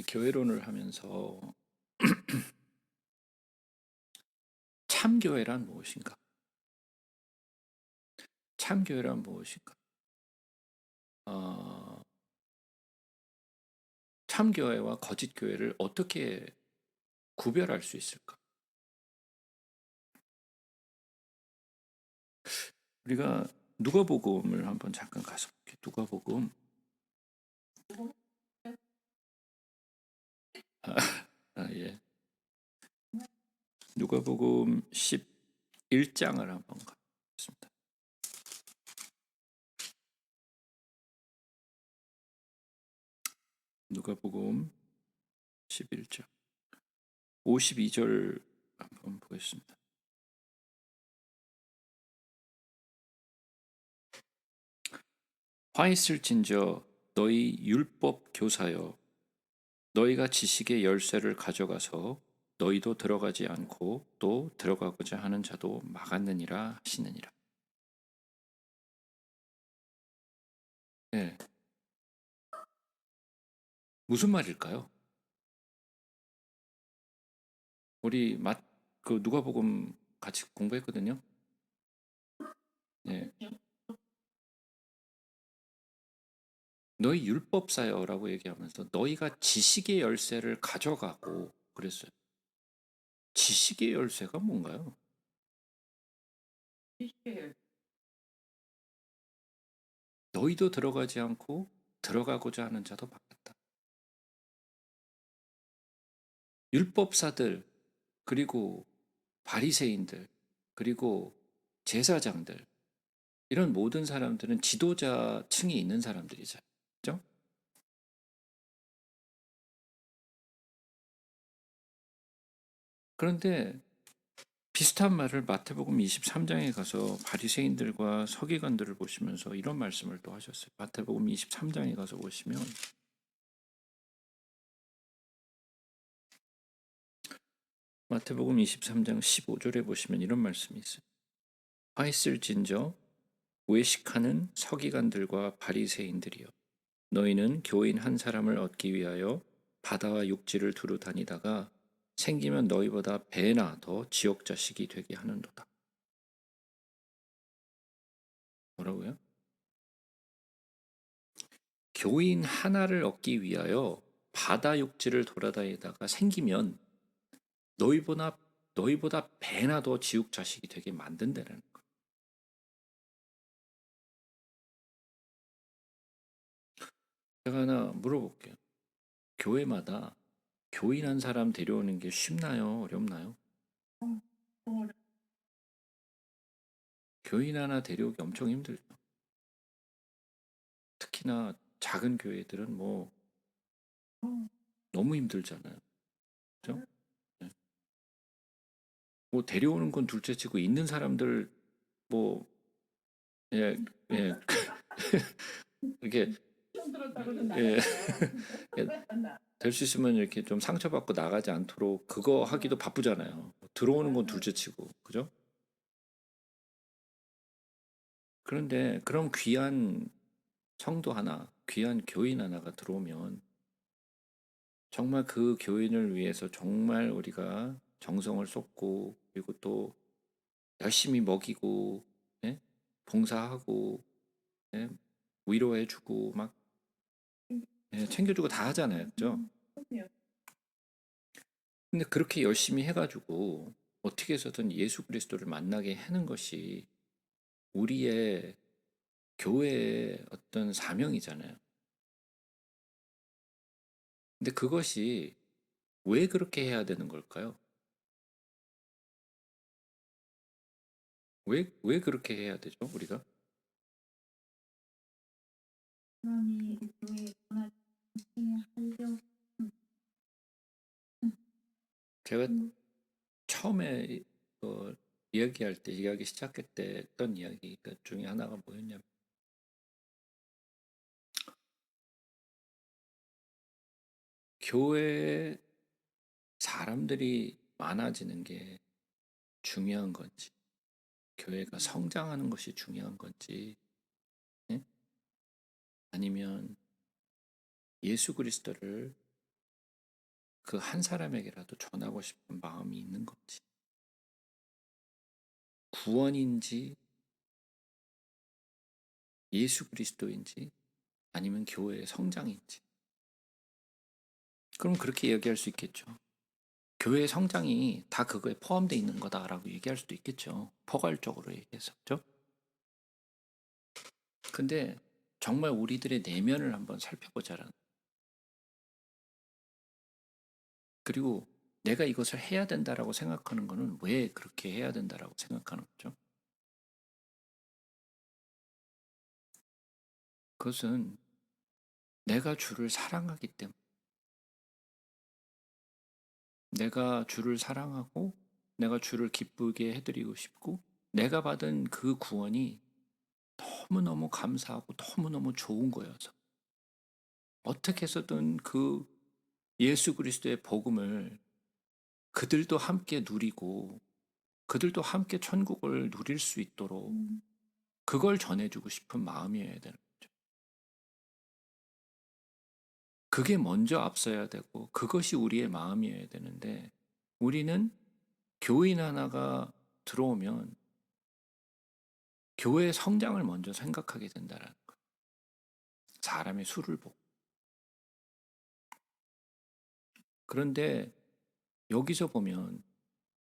이 교회론을 하면서 참교회란 무엇인가? 참교회란 무엇인가? 어, 참교회와 거짓교회를 어떻게 구별할 수 있을까? 우리가 누가복음을 한번 잠깐 가서 볼게요. 누가복음. 아, 예. 누가복음 11장을 한번 가겠습니다. 누가복음 11장 52절 한번 보겠습니다. 화 있을진저 너희 율법 교사여, 너희가 지식의 열쇠를 가져가서 너희도 들어가지 않고 또 들어가고자 하는 자도 막았느니라 하시느니라. 네, 무슨 말일까요? 우리 그 누가복음 같이 공부했거든요. 네, 너희 율법사여라고 얘기하면서 너희가 지식의 열쇠를 가져가고 그랬어요. 지식의 열쇠가 뭔가요? 너희도 들어가지 않고 들어가고자 하는 자도 막았다. 율법사들, 그리고 바리새인들, 그리고 제사장들, 이런 모든 사람들은 지도자층이 있는 사람들이죠. 그죠? 그런데 비슷한 말을 마태복음 23장에 가서 바리새인들과 서기관들을 보시면서 이런 말씀을 또 하셨어요. 마태복음 23장에 가서 보시면 마태복음 23장 15절에 보시면 이런 말씀이 있어요. 화 있을진저 외식하는 서기관들과 바리새인들이여, 너희는 교인 한 사람을 얻기 위하여 바다와 육지를 두루 다니다가 생기면 너희보다 배나 더 지옥 자식이 되게 하는도다. 뭐라고요? 교인 하나를 얻기 위하여 바다 육지를 돌아다니다가 생기면 너희보다 너희보다 배나 더 지옥 자식이 되게 만든다는 거예요. 제가 하나 물어볼게요. 교회마다 교인 한 사람 데려오는 게 쉽나요? 어렵나요? 교인 하나 데려오기 엄청 힘들죠. 특히나 작은 교회들은 뭐 너무 힘들잖아요. 그죠? 네. 뭐 데려오는 건 둘째치고 있는 사람들 뭐 예, 예, 이게 예, 될 수 있으면 이렇게 좀 상처받고 나가지 않도록 그거 하기도 바쁘잖아요. 들어오는 건 둘째치고 그죠? 그런데 그런 귀한 성도 하나, 귀한 교인 하나가 들어오면 정말 그 교인을 위해서 정말 우리가 정성을 쏟고 그리고 또 열심히 먹이고 예? 봉사하고 예? 위로해주고 막 예, 챙겨주고 다 하잖아요, 그죠? 근데 그렇게 열심히 해가지고 어떻게 해서든 예수 그리스도를 만나게 하는 것이 우리의 교회의 어떤 사명이잖아요. 근데 그것이 왜 그렇게 해야 되는 걸까요? 왜 그렇게 해야 되죠, 우리가? 제가 처음에 이야기할 때, 이야기 시작할 때 했던 이야기 중에 하나가 뭐였냐면, 교회에 사람들이 많아지는 게 중요한 건지, 교회가 성장하는 것이 중요한 건지, 예? 아니면 예수 그리스도를 그 한 사람에게라도 전하고 싶은 마음이 있는 거지. 구원인지 예수 그리스도인지 아니면 교회의 성장인지. 그럼 그렇게 이야기할 수 있겠죠. 교회의 성장이 다 그거에 포함되어 있는 거다라고 얘기할 수도 있겠죠. 포괄적으로 얘기해서. 그죠? 근데 정말 우리들의 내면을 한번 살펴보자라는. 그리고 내가 이것을 해야 된다라고 생각하는 거는 왜 그렇게 해야 된다라고 생각하는 거죠? 그것은 내가 주를 사랑하기 때문에, 내가 주를 사랑하고 내가 주를 기쁘게 해드리고 싶고 내가 받은 그 구원이 너무너무 감사하고 너무너무 좋은 거여서 어떻게 해서든 그 예수 그리스도의 복음을 그들도 함께 누리고 그들도 함께 천국을 누릴 수 있도록 그걸 전해주고 싶은 마음이어야 되는 거죠. 그게 먼저 앞서야 되고 그것이 우리의 마음이어야 되는데 우리는 교인 하나가 들어오면 교회의 성장을 먼저 생각하게 된다라는 거예요. 사람의 수를 보고. 그런데 여기서 보면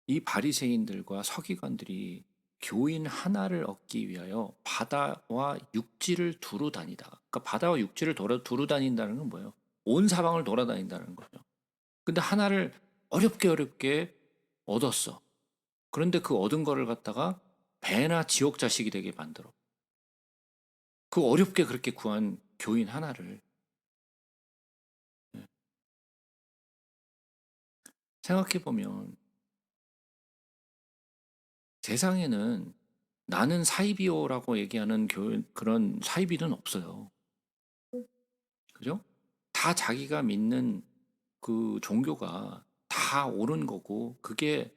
이 바리새인들과 서기관들이 교인 하나를 얻기 위하여 바다와 육지를 두루 다니다. 그러니까 바다와 육지를 두루 다닌다는 건 뭐예요? 온 사방을 돌아다닌다는 거죠. 근데 하나를 어렵게 얻었어. 그런데 그 얻은 거를 갖다가 배나 지옥 자식이 되게 만들어. 그 어렵게 그렇게 구한 교인 하나를. 예. 생각해보면 세상에는 나는 사이비요라고 얘기하는 그런 사이비는 없어요. 그죠? 다 자기가 믿는 그 종교가 다 옳은 거고, 그게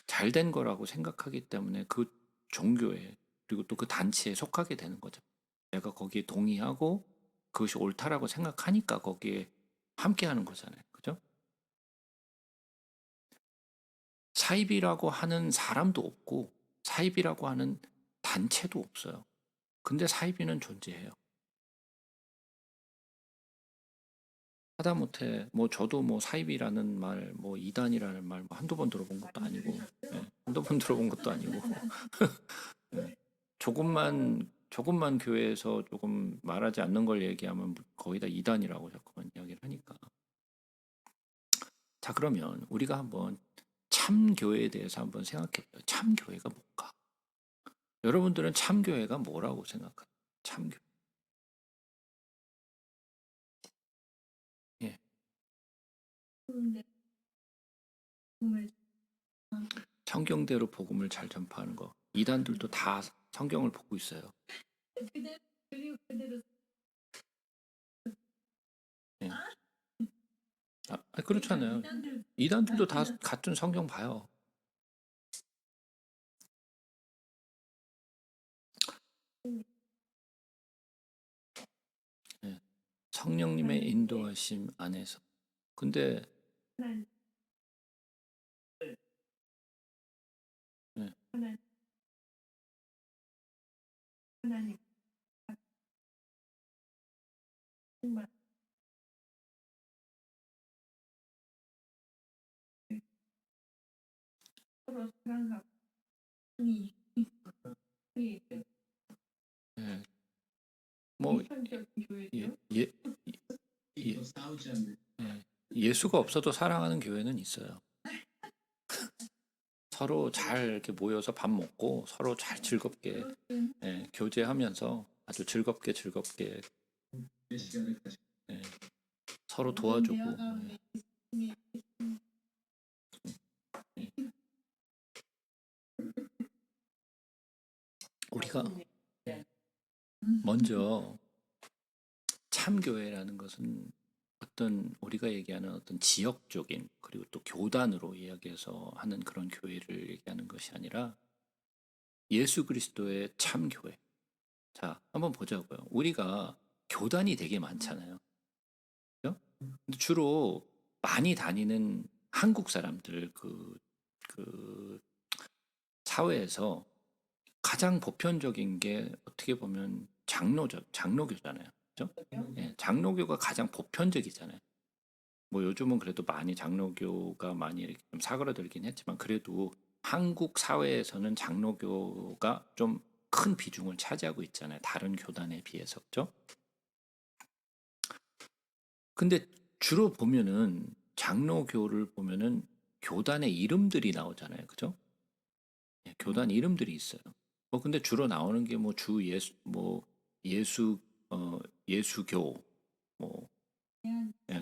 잘 된 거라고 생각하기 때문에 그 종교에, 그리고 또 그 단체에 속하게 되는 거죠. 내가 거기에 동의하고 그것이 옳다라고 생각하니까 거기에 함께 하는 거잖아요. 그죠? 사입이라고 하는 사람도 없고, 사입이라고 하는 단체도 없어요. 근데 사이비는 존재해요. 하다못해 뭐 저도 뭐 사이비라는 말, 뭐 이단이라는 말 뭐 한두 번 들어본 것도 아니고, 예, 한두 번 들어본 것도 아니고, 예, 조금만 교회에서 조금 말하지 않는 걸 얘기하면 거의 다 이단이라고 자꾸만 이야기를 하니까. 자, 그러면 우리가 한번 참 교회에 대해서 한번 생각해봐요. 참 교회가 뭘까? 여러분들은 참 교회가 뭐라고 생각해요? 참 교회. 예. 성경대로 복음을 잘 전파하는 거. 이단들도 다 성경을 보고 있어요. 예. 그렇잖아요. 이단들도 다 같은 성경 봐요. 예. 성령님의 인도하심 안에서. 근데 예. 예. 뭐 예, 예, 예, 예. 예수가 없어도 사랑하는 교회는 있어요. 서로 잘 이렇게 모여서 밥 먹고 서로 잘 즐겁게 교제하면서 아주 즐겁게 예, 서로 도와주고 예. 우리가 먼저 참교회라는 것은 어떤 우리가 얘기하는 어떤 지역적인 그리고 또 교단으로 이야기해서 하는 그런 교회를 얘기하는 것이 아니라 예수 그리스도의 참교회. 자, 한번 보자고요. 우리가 교단이 되게 많잖아요. 그죠? 근데 주로 많이 다니는 한국 사람들 그 사회에서 가장 보편적인 게 어떻게 보면 장로교잖아요. 그죠? 예, 장로교가 가장 보편적이잖아요. 뭐 요즘은 그래도 많이 장로교가 많이 이렇게 좀 사그라들긴 했지만 그래도 한국 사회에서는 장로교가 좀 큰 비중을 차지하고 있잖아요. 다른 교단에 비해서. 그죠? 근데 주로 보면은 장로교를 보면은 교단의 이름들이 나오잖아요. 그죠? 예, 교단 이름들이 있어요. 뭐 근데 주로 나오는 게 뭐 주 예수 뭐 예수 예수교 뭐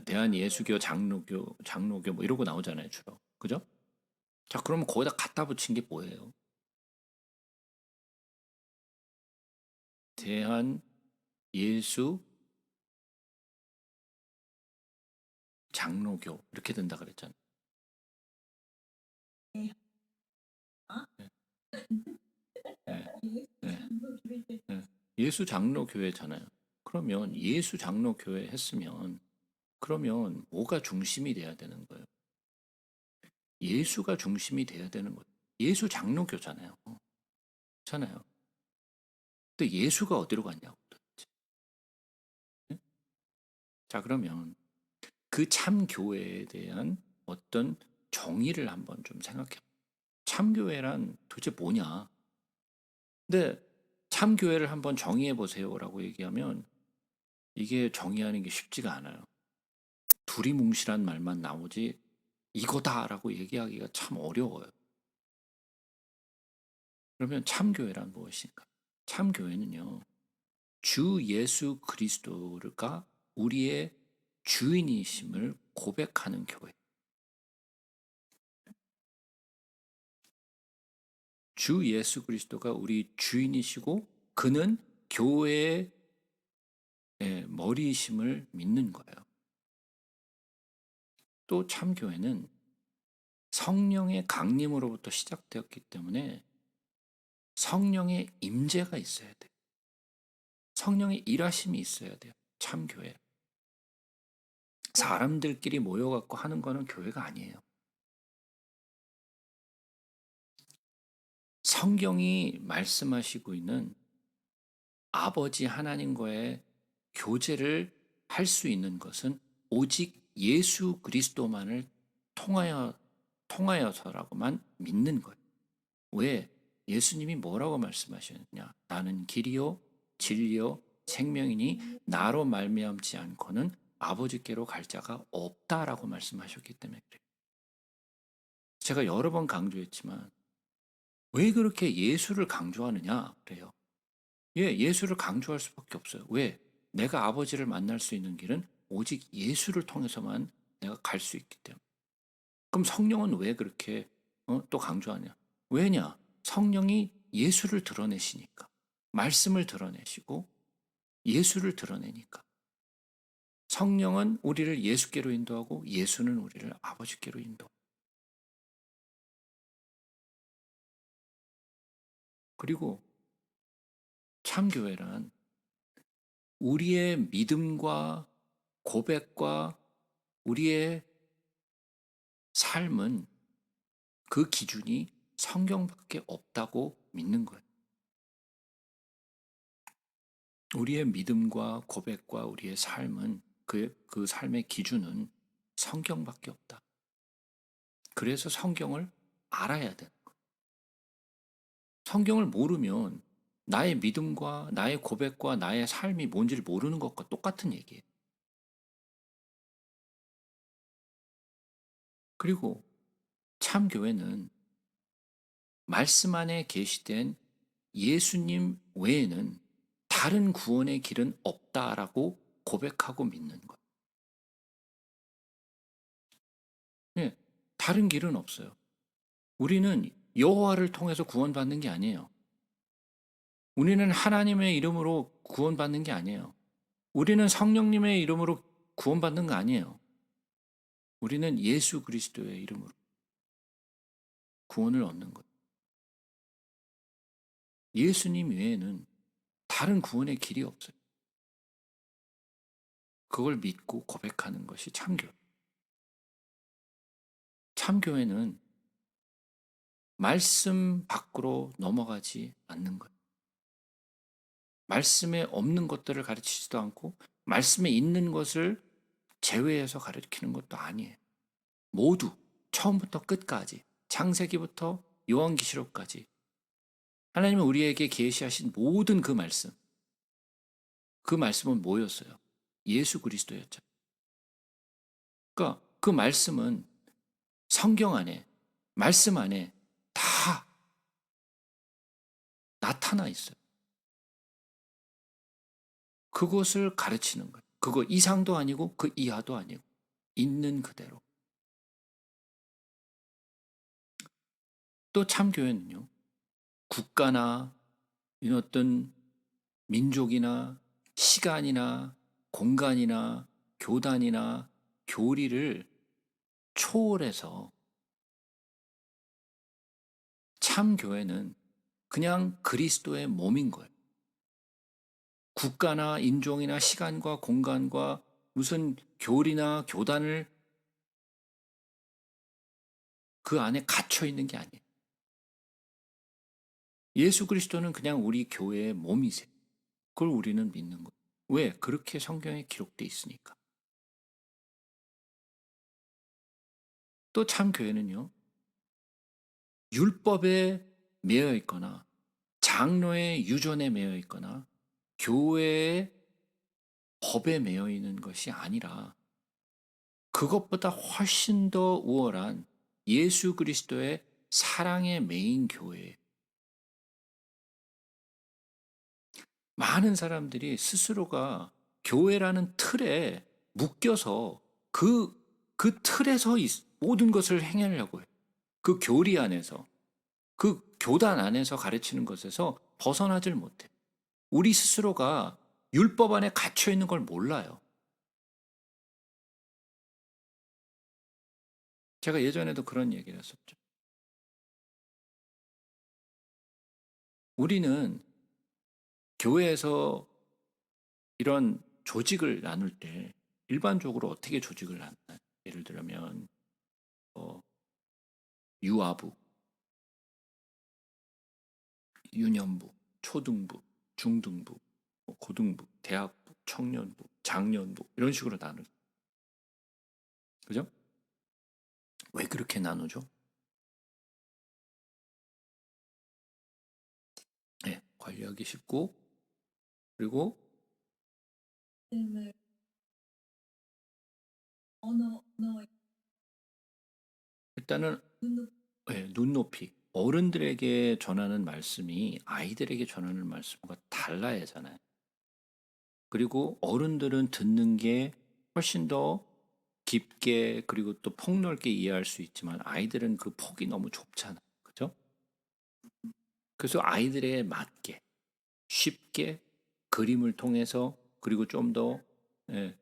대한 예수교 장로교 뭐 이러고 나오잖아요. 주로. 그죠? 자, 그러면 거기다 갖다 붙인 게 뭐예요? 대한 예수 장로교 이렇게 된다 그랬잖아요. 네, 네, 네, 네. 예수 장로교회잖아요. 그러면 예수 장로교회 했으면 그러면 뭐가 중심이 돼야 되는 거예요? 예수가 중심이 돼야 되는 거예요. 예수 장로교잖아요. 잖아요. 근데 예수가 어디로 갔냐고 도대체. 네? 자, 그러면 그 참교회에 대한 어떤 정의를 한번 좀 생각해. 참교회란 도대체 뭐냐? 근데 참교회를 한번 정의해 보세요라고 얘기하면 이게 정의하는 게 쉽지가 않아요. 두리뭉실한 말만 나오지 이거다라고 얘기하기가 참 어려워요. 그러면 참교회란 무엇인가? 참교회는요, 주 예수 그리스도가 우리의 주인이심을 고백하는 교회. 주 예수 그리스도가 우리 주인이시고 그는 교회의 머리이심을 믿는 거예요. 또 참교회는 성령의 강림으로부터 시작되었기 때문에 성령의 임재가 있어야 돼요. 성령의 일하심이 있어야 돼요. 참교회. 사람들끼리 모여갖고 하는 거는 교회가 아니에요. 성경이 말씀하시고 있는 아버지 하나님과의 교제를 할 수 있는 것은 오직 예수 그리스도만을 통하여서라고만 믿는 거예요. 왜? 예수님이 뭐라고 말씀하셨느냐? 나는 길이요, 진리요, 생명이니 나로 말미암지 않고는 아버지께로 갈 자가 없다라고 말씀하셨기 때문에 그래요. 제가 여러 번 강조했지만 왜 그렇게 예수를 강조하느냐? 그래요. 예, 예수를 강조할 수밖에 없어요. 왜? 내가 아버지를 만날 수 있는 길은 오직 예수를 통해서만 내가 갈 수 있기 때문에. 그럼 성령은 왜 그렇게 또 강조하냐? 왜냐? 성령이 예수를 드러내시니까. 말씀을 드러내시고 예수를 드러내니까. 성령은 우리를 예수께로 인도하고 예수는 우리를 아버지께로 인도하고. 그리고 참교회란 우리의 믿음과 고백과 우리의 삶은 그 기준이 성경밖에 없다고 믿는 거예요. 우리의 믿음과 고백과 우리의 삶은 그 삶의 기준은 성경밖에 없다. 그래서 성경을 알아야 돼. 성경을 모르면 나의 믿음과 나의 고백과 나의 삶이 뭔지를 모르는 것과 똑같은 얘기예요. 그리고 참교회는 말씀 안에 계시된 예수님 외에는 다른 구원의 길은 없다라고 고백하고 믿는 거예요. 예, 다른 길은 없어요. 우리는 여호와를 통해서 구원받는 게 아니에요. 우리는 하나님의 이름으로 구원받는 게 아니에요. 우리는 성령님의 이름으로 구원받는 거 아니에요. 우리는 예수 그리스도의 이름으로 구원을 얻는 거예요. 예수님 외에는 다른 구원의 길이 없어요. 그걸 믿고 고백하는 것이 참교회. 참교회는 말씀 밖으로 넘어가지 않는 거예요. 말씀에 없는 것들을 가르치지도 않고 말씀에 있는 것을 제외해서 가르치는 것도 아니에요. 모두 처음부터 끝까지 창세기부터 요한계시록까지 하나님은 우리에게 계시하신 모든 그 말씀, 그 말씀은 뭐였어요? 예수 그리스도였죠. 그러니까 그 말씀은 성경 안에, 말씀 안에 다 나타나 있어요. 그것을 가르치는 거예요. 그거 이상도 아니고 그 이하도 아니고 있는 그대로. 또 참교회는요, 국가나 이런 어떤 민족이나 시간이나 공간이나 교단이나 교리를 초월해서 참교회는 그냥 그리스도의 몸인 거예요. 국가나 인종이나 시간과 공간과 무슨 교리나 교단을 그 안에 갇혀 있는 게 아니에요. 예수 그리스도는 그냥 우리 교회의 몸이세요. 그걸 우리는 믿는 거예요. 왜? 그렇게 성경에 기록돼 있으니까. 또 참교회는요, 율법에 매여 있거나 장로의 유전에 매여 있거나 교회의 법에 매여 있는 것이 아니라 그것보다 훨씬 더 우월한 예수 그리스도의 사랑의 메인 교회. 많은 사람들이 스스로가 교회라는 틀에 묶여서 그 틀에서 모든 것을 행하려고 해요. 그 교리 안에서, 그 교단 안에서 가르치는 것에서 벗어나질 못해. 우리 스스로가 율법 안에 갇혀 있는 걸 몰라요. 제가 예전에도 그런 얘기를 했었죠. 우리는 교회에서 이런 조직을 나눌 때 일반적으로 어떻게 조직을 나누나요? 예를 들면 어, 유아부, 유년부, 초등부, 중등부, 고등부, 대학부, 청년부, 장년부 이런 식으로 나누죠. 그죠? 왜 그렇게 나누죠? 네, 관리하기 쉽고 그리고 일단은 눈높이 어른들에게 전하는 말씀이 아이들에게 전하는 말씀과 달라야 하잖아요. 그리고 어른들은 듣는 게 훨씬 더 깊게 그리고 또 폭넓게 이해할 수 있지만 아이들은 그 폭이 너무 좁잖아요. 그죠? 그래서 아이들에 맞게 쉽게 그림을 통해서 그리고 좀 더, 예,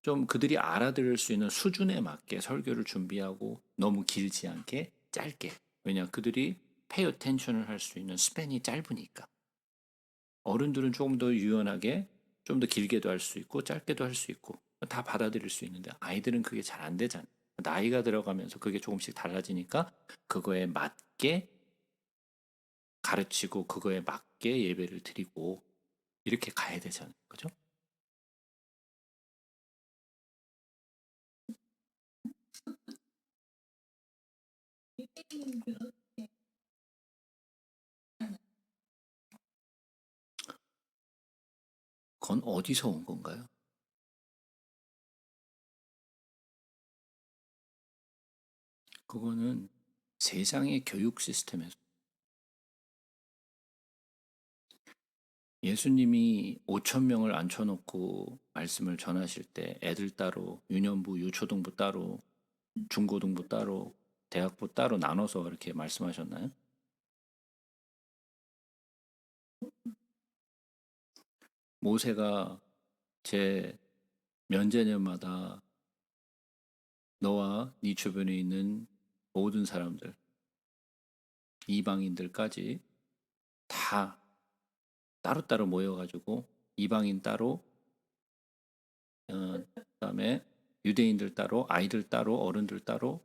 좀 그들이 알아들을 수 있는 수준에 맞게 설교를 준비하고 너무 길지 않게 짧게. 왜냐, 그들이 pay attention을 할 수 있는 스팬이 짧으니까. 어른들은 조금 더 유연하게 좀 더 길게도 할 수 있고 짧게도 할 수 있고 다 받아들일 수 있는데 아이들은 그게 잘 안 되잖아요. 나이가 들어가면서 그게 조금씩 달라지니까 그거에 맞게 가르치고 그거에 맞게 예배를 드리고 이렇게 가야 되잖아요. 그죠? 그건 어디서 온 건가요? 그거는 세상의 교육 시스템에서 예수님이 5천 명을 앉혀놓고 말씀을 전하실 때 애들 따로, 유년부, 유초등부 따로, 중고등부 따로, 대학부 따로 나눠서 이렇게 말씀하셨나요? 모세가 제 면제년마다 너와 네 주변에 있는 모든 사람들, 이방인들까지 다 따로따로 모여가지고 이방인 따로, 그다음에 유대인들 따로, 아이들 따로, 어른들 따로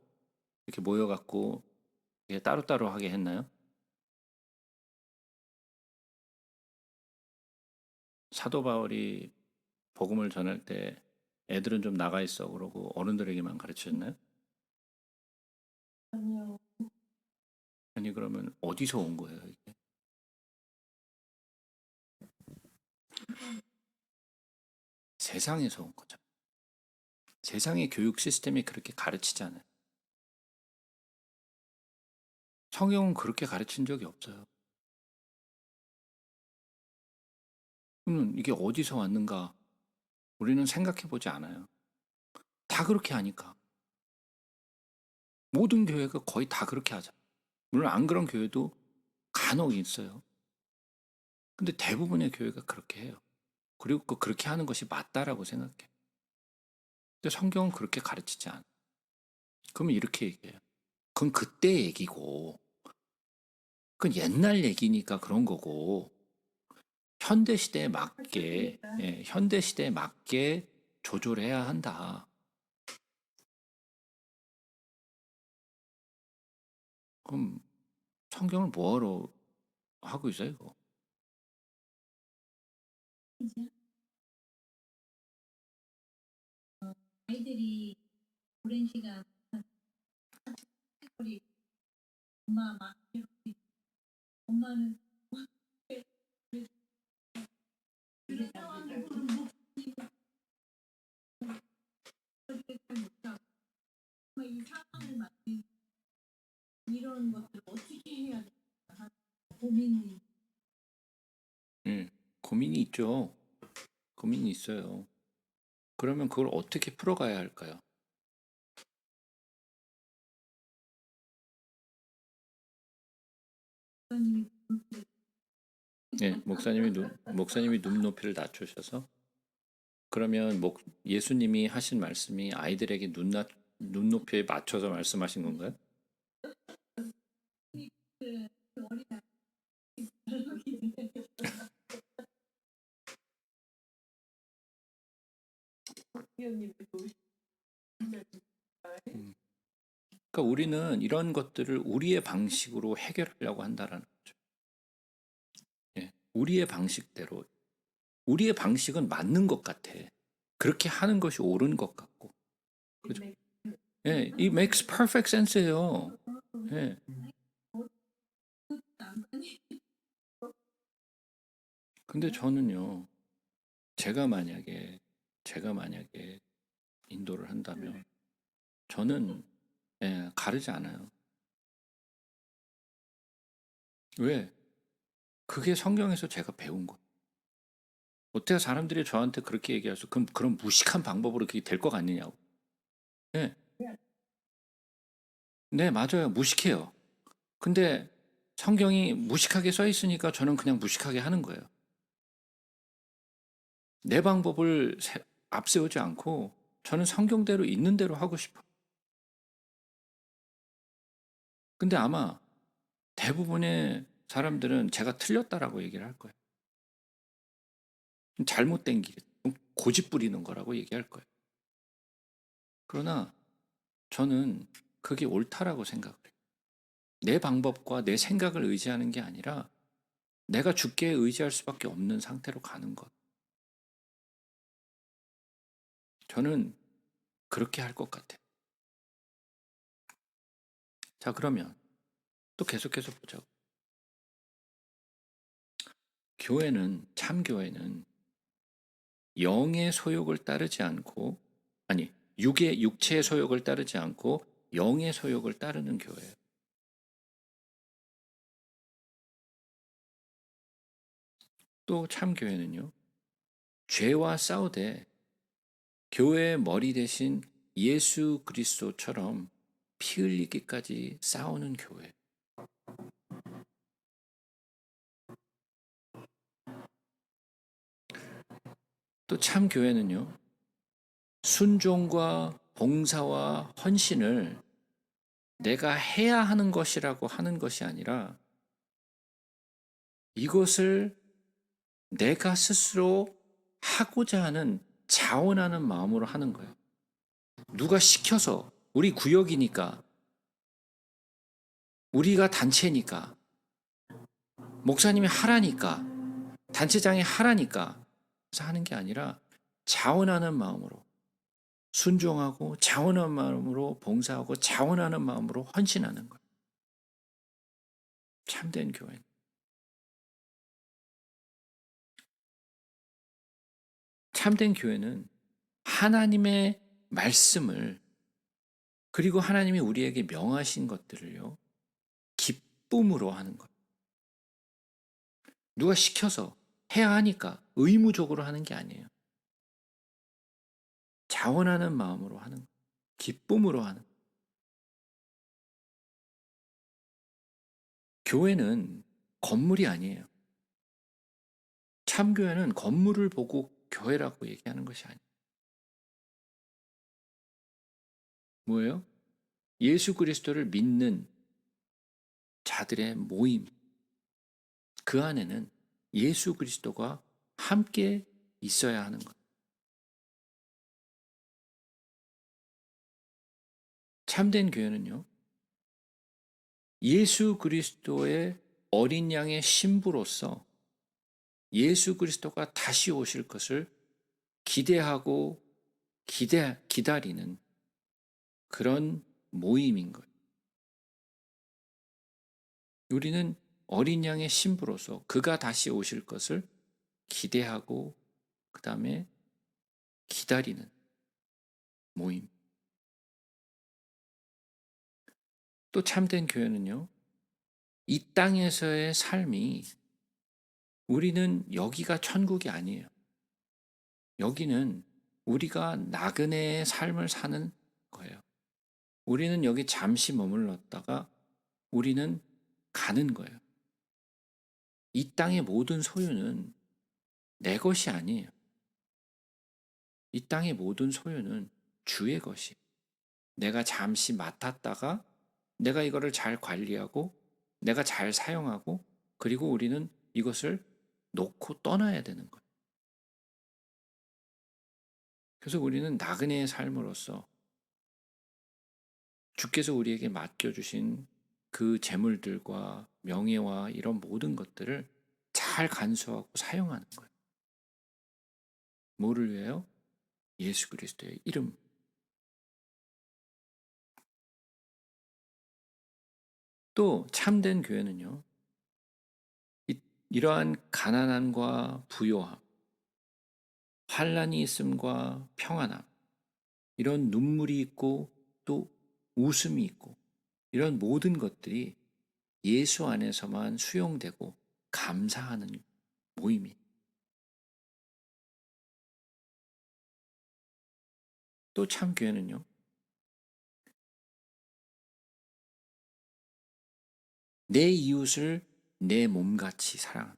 이렇게 모여갖고 이게 따로따로 하게 했나요? 사도 바울이 복음을 전할 때 애들은 좀 나가 있어 그러고 어른들에게만 가르쳤나요? 아니요. 아니 그러면 어디서 온 거예요, 이게? 세상에서 온 거죠. 세상의 교육 시스템이 그렇게 가르치잖아요. 성경은 그렇게 가르친 적이 없어요. 그러면 이게 어디서 왔는가? 우리는 생각해 보지 않아요. 다 그렇게 하니까. 모든 교회가 거의 다 그렇게 하잖아요. 물론 안 그런 교회도 간혹 있어요. 근데 대부분의 교회가 그렇게 해요. 그리고 그렇게 하는 것이 맞다라고 생각해요. 근데 성경은 그렇게 가르치지 않아요. 그러면 이렇게 얘기해요. 그건 그때 얘기고, 그건 옛날 얘기니까 그런 거고, 현대 시대에 맞게, 현대 시대에 맞게 조절해야 한다. 그럼 성경을 뭐하러 하고 있어요, 이거? 이제 아이들이 오랜 시간 거리 엄마 막 이렇게 엄마는 이래 상황을 이 상황을 만든 이런 것들을 어떻게 해야 될까 고민이 고민이 있죠. 고민이 있어요. 그러면 그걸 어떻게 풀어가야 할까요? 부모님이 네, 목사님이 눈높이를 낮추셔서 그러면 예수님이 하신 말씀이 아이들에게 눈높이에 맞춰서 말씀하신 건가요? 그 어린 아이 그러니까 우리는 이런 것들을 우리의 방식으로 해결하려고 한다라는 거죠. 예, 우리의 방식대로. 우리의 방식은 맞는 것 같아. 그렇게 하는 것이 옳은 것 같고. 그죠? 예, it makes perfect sense예요. 예. 근데 저는요, 제가 만약에 인도를 한다면 저는 가르지 않아요. 왜? 그게 성경에서 제가 배운 거예요. 어떻게 사람들이 저한테 그렇게 얘기해서 그런 무식한 방법으로 그게 될 것 같느냐고. 네, 네, 맞아요. 무식해요. 근데 성경이 무식하게 써 있으니까 저는 그냥 무식하게 하는 거예요. 내 방법을 앞세우지 않고 저는 성경대로 있는 대로 하고 싶어요. 근데 아마 대부분의 사람들은 제가 틀렸다라고 얘기를 할 거예요. 잘못된 길, 고집 부리는 거라고 얘기할 거예요. 그러나 저는 그게 옳다라고 생각을 해요. 내 방법과 내 생각을 의지하는 게 아니라 내가 주께 의지할 수밖에 없는 상태로 가는 것. 저는 그렇게 할 것 같아요. 자, 그러면 또 계속해서 보자고. 참 교회는 영의 소욕을 따르지 않고, 아니, 육체의 소욕을 따르지 않고 영의 소욕을 따르는 교회예요. 또 참교회는요, 죄와 싸우되 교회의 머리 대신 예수 그리스도처럼 피 흘리기까지 싸우는 교회. 또 참교회는요, 순종과 봉사와 헌신을 내가 해야 하는 것이라고 하는 것이 아니라 이것을 내가 스스로 하고자 하는 자원하는 마음으로 하는 거예요. 누가 시켜서, 우리 구역이니까, 우리가 단체니까, 목사님이 하라니까, 단체장이 하라니까 그래서 하는 게 아니라 자원하는 마음으로, 순종하고 자원하는 마음으로 봉사하고 자원하는 마음으로 헌신하는 거예요. 참된 교회. 참된 교회는 하나님의 말씀을, 그리고 하나님이 우리에게 명하신 것들을요, 기쁨으로 하는 거예요. 누가 시켜서 해야 하니까 의무적으로 하는 게 아니에요. 자원하는 마음으로 하는 거예요. 기쁨으로 하는 거예요. 교회는 건물이 아니에요. 참교회는 건물을 보고 교회라고 얘기하는 것이 아니에요. 뭐예요? 예수 그리스도를 믿는 자들의 모임. 그 안에는 예수 그리스도가 함께 있어야 하는 것. 참된 교회는요, 예수 그리스도의 어린 양의 신부로서 예수 그리스도가 다시 오실 것을 기대하고 기다리는 그런 모임인 거예요. 우리는 어린 양의 신부로서 그가 다시 오실 것을 기대하고 그 다음에 기다리는 모임. 또 참된 교회는요, 이 땅에서의 삶이, 우리는 여기가 천국이 아니에요. 여기는 우리가 나그네의 삶을 사는 거예요. 우리는 여기 잠시 머물렀다가 우리는 가는 거예요. 이 땅의 모든 소유는 내 것이 아니에요. 이 땅의 모든 소유는 주의 것이. 내가 잠시 맡았다가 내가 이거를 잘 관리하고 내가 잘 사용하고, 그리고 우리는 이것을 놓고 떠나야 되는 거예요. 그래서 우리는 나그네의 삶으로서 주께서 우리에게 맡겨주신 그 재물들과 명예와 이런 모든 것들을 잘 간수하고 사용하는 거예요. 뭐를 위해요? 예수 그리스도의 이름. 또 참된 교회는요, 이러한 가난함과 부요함, 환란이 있음과 평안함, 이런 눈물이 있고 또 웃음이 있고, 이런 모든 것들이 예수 안에서만 수용되고 감사하는 모임이. 또 참 교회는요, 내 이웃을 내 몸같이 사랑하는,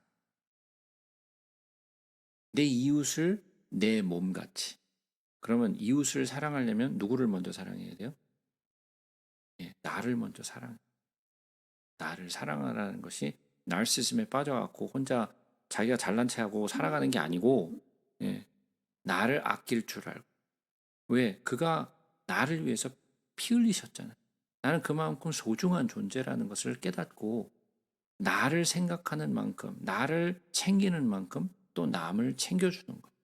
내 이웃을 내 몸같이. 그러면 이웃을 사랑하려면 누구를 먼저 사랑해야 돼요? 예, 나를 먼저 사랑해. 나를 사랑하라는 것이 나르시즘에 빠져갖고 혼자 자기가 잘난 체하고 살아가는 게 아니고, 예, 나를 아낄 줄 알고. 왜? 그가 나를 위해서 피 흘리셨잖아요. 나는 그만큼 소중한 존재라는 것을 깨닫고 나를 생각하는 만큼, 나를 챙기는 만큼 또 남을 챙겨주는 거예요.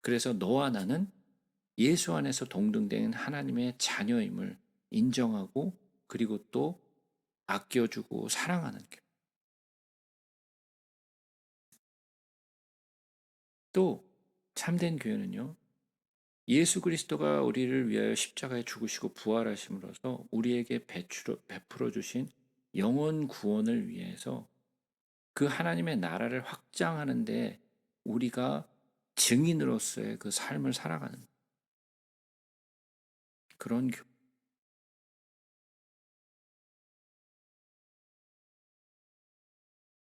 그래서 너와 나는 예수 안에서 동등된 하나님의 자녀임을 인정하고, 그리고 또 아껴주고 사랑하는 게. 또 참된 교회는요, 예수 그리스도가 우리를 위하여 십자가에 죽으시고 부활하심으로써 우리에게 베풀어 주신 영원 구원을 위해서 그 하나님의 나라를 확장하는데 우리가 증인으로서의 그 삶을 살아가는 그런 교회.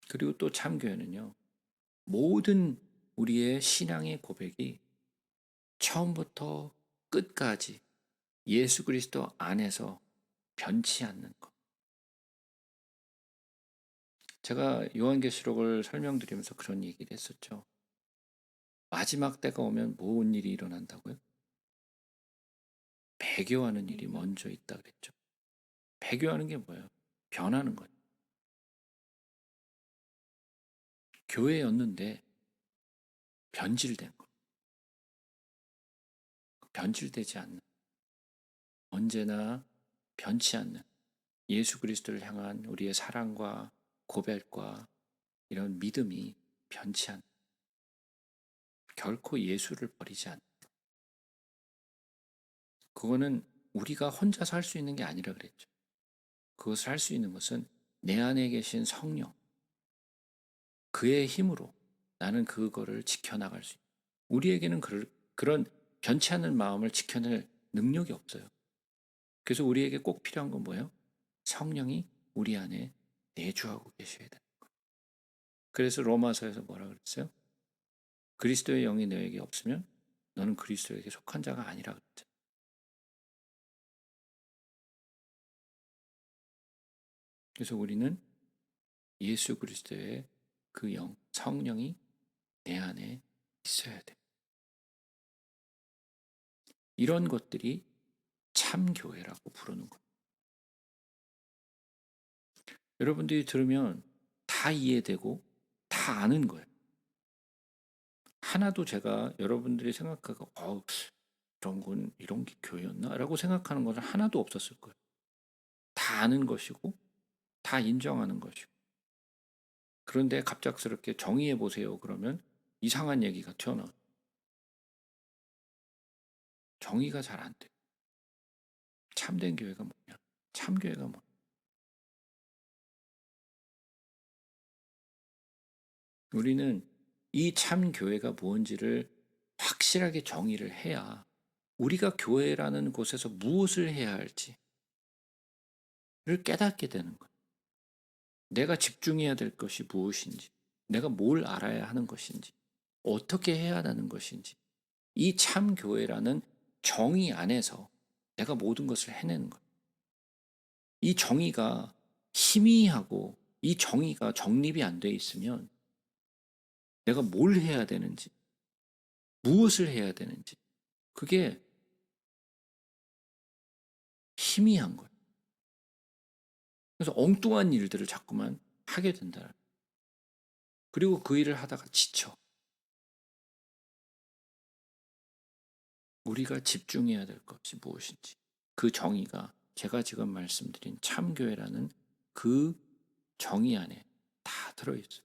그리고 또 참교회는요, 모든 우리의 신앙의 고백이 처음부터 끝까지 예수 그리스도 안에서 변치 않는 것. 제가 요한계시록을 설명드리면서 그런 얘기를 했었죠. 마지막 때가 오면 뭔 일이 일어난다고요? 배교하는 일이 먼저 있다 그랬죠. 배교하는 게 뭐예요? 변하는 거예요. 교회였는데 변질된 거. 변질되지 않는, 언제나 변치 않는 예수 그리스도를 향한 우리의 사랑과 고백과 이런 믿음이 변치 않는, 결코 예수를 버리지 않는, 그거는 우리가 혼자서 할 수 있는 게 아니라 그랬죠. 그것을 할 수 있는 것은 내 안에 계신 성령, 그의 힘으로 나는 그거를 지켜나갈 수 있어요. 우리에게는 그런 변치 않는 마음을 지켜낼 능력이 없어요. 그래서 우리에게 꼭 필요한 건 뭐예요? 성령이 우리 안에 내주하고 계셔야 돼요. 그래서 로마서에서 뭐라 그랬어요? 그리스도의 영이 너에게 없으면 너는 그리스도에게 속한 자가 아니라 그랬죠. 그래서 우리는 예수 그리스도의 그 영, 성령이 내 안에 있어야 돼. 이런 것들이 참 교회라고 부르는 거예요. 여러분들이 들으면 다 이해되고 다 아는 거예요. 하나도 제가 여러분들이 생각하고 이런 게 교회였나? 라고 생각하는 것은 하나도 없었을 거예요. 다 아는 것이고 다 인정하는 것이고. 그런데 갑작스럽게 정의해 보세요. 그러면 이상한 얘기가 튀어나와요. 정의가 잘 안 돼요. 참된 교회가 뭐냐? 참교회가 뭐냐? 우리는 이 참교회가 뭔지를 확실하게 정의를 해야 우리가 교회라는 곳에서 무엇을 해야 할지를 깨닫게 되는 거예요. 내가 집중해야 될 것이 무엇인지, 내가 뭘 알아야 하는 것인지, 어떻게 해야 하는 것인지, 이 참교회라는 정의 안에서 내가 모든 것을 해내는 거예요. 이 정의가 희미하고 이 정의가 정립이 안 돼 있으면 내가 뭘 해야 되는지, 무엇을 해야 되는지, 그게 희미한 거예요. 그래서 엉뚱한 일들을 자꾸만 하게 된다. 그리고 그 일을 하다가 지쳐. 우리가 집중해야 될 것이 무엇인지, 그 정의가 제가 지금 말씀드린 참교회라는 그 정의 안에 다 들어있어요.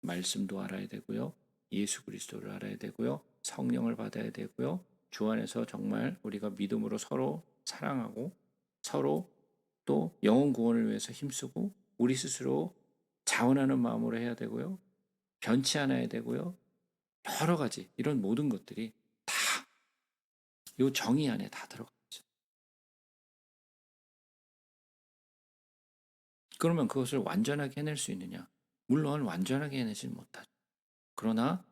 말씀도 알아야 되고요. 예수 그리스도를 알아야 되고요. 성령을 받아야 되고요. 주 안에서 정말 우리가 믿음으로 서로 사랑하고 서로 또 영혼 구원을 위해서 힘쓰고 우리 스스로 자원하는 마음으로 해야 되고요. 변치 않아야 되고요. 여러 가지 이런 모든 것들이 다 이 정의 안에 다 들어가 있죠. 그러면 그것을 완전하게 해낼 수 있느냐? 물론 완전하게 해내지는 못하죠. 그러나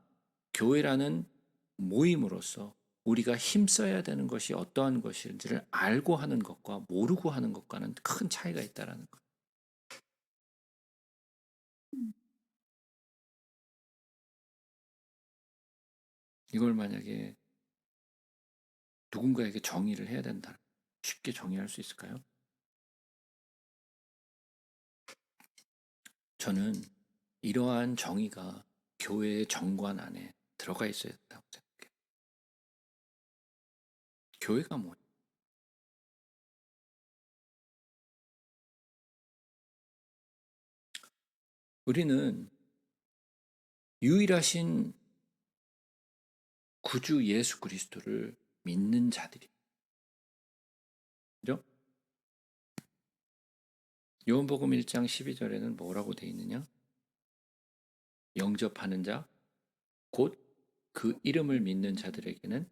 교회라는 모임으로서 우리가 힘써야 되는 것이 어떠한 것인지를 알고 하는 것과 모르고 하는 것과는 큰 차이가 있다는 것. 이걸 만약에 누군가에게 정의를 해야 된다. 쉽게 정의할 수 있을까요? 저는 이러한 정의가 교회의 정관 안에 들어가 있어야 된다고 생각해요. 교회가 뭐예요? 우리는 유일하신 구주 예수 그리스도를 믿는 자들이죠. 요한복음 1장 12절에는 뭐라고 되어 있느냐? 영접하는 자, 곧 그 이름을 믿는 자들에게는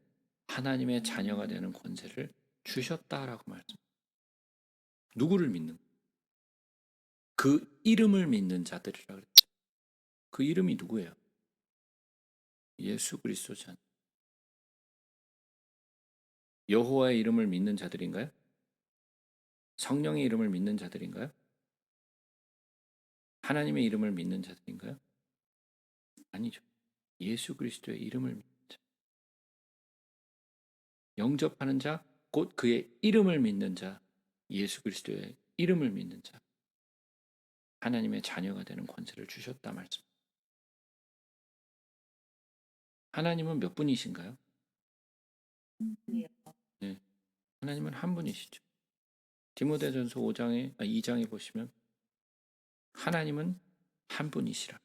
하나님의 자녀가 되는 권세를 주셨다라고 말씀. 누구를 믿는? 그 이름을 믿는 자들이라 그랬죠. 그 이름이 누구예요? 예수 그리스도잖아요. 여호와의 이름을 믿는 자들인가요? 성령의 이름을 믿는 자들인가요? 하나님의 이름을 믿는 자들인가요? 아니죠. 예수 그리스도의 이름을 믿는 자. 영접하는 자, 곧 그의 이름을 믿는 자, 예수 그리스도의 이름을 믿는 자. 하나님의 자녀가 되는 권세를 주셨다 말씀. 하나님은 몇 분이신가요? 네, 하나님은 한 분이시죠. 디모데전서 2장에 보시면 하나님은 한 분이시라.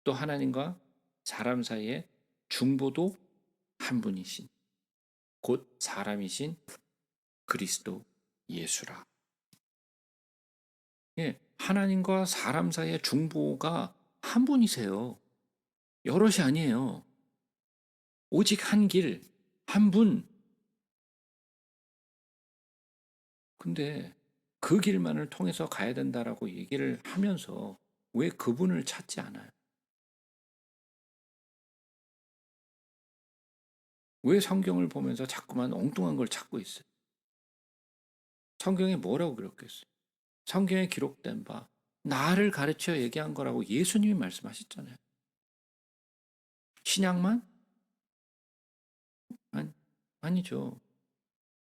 또 하나님과 사람 사이의 중보도 한 분이신 곧 사람이신 그리스도 예수라. 예, 하나님과 사람 사이의 중보가 한 분이세요. 여럿이 아니에요. 오직 한 길, 한 분. 근데 그 길만을 통해서 가야 된다라고 얘기를 하면서 왜 그분을 찾지 않아요? 왜 성경을 보면서 자꾸만 엉뚱한 걸 찾고 있어요? 성경에 뭐라고 그랬겠어요? 성경에 기록된 바 나를 가르쳐 얘기한 거라고 예수님이 말씀하셨잖아요. 신약만? 아니죠.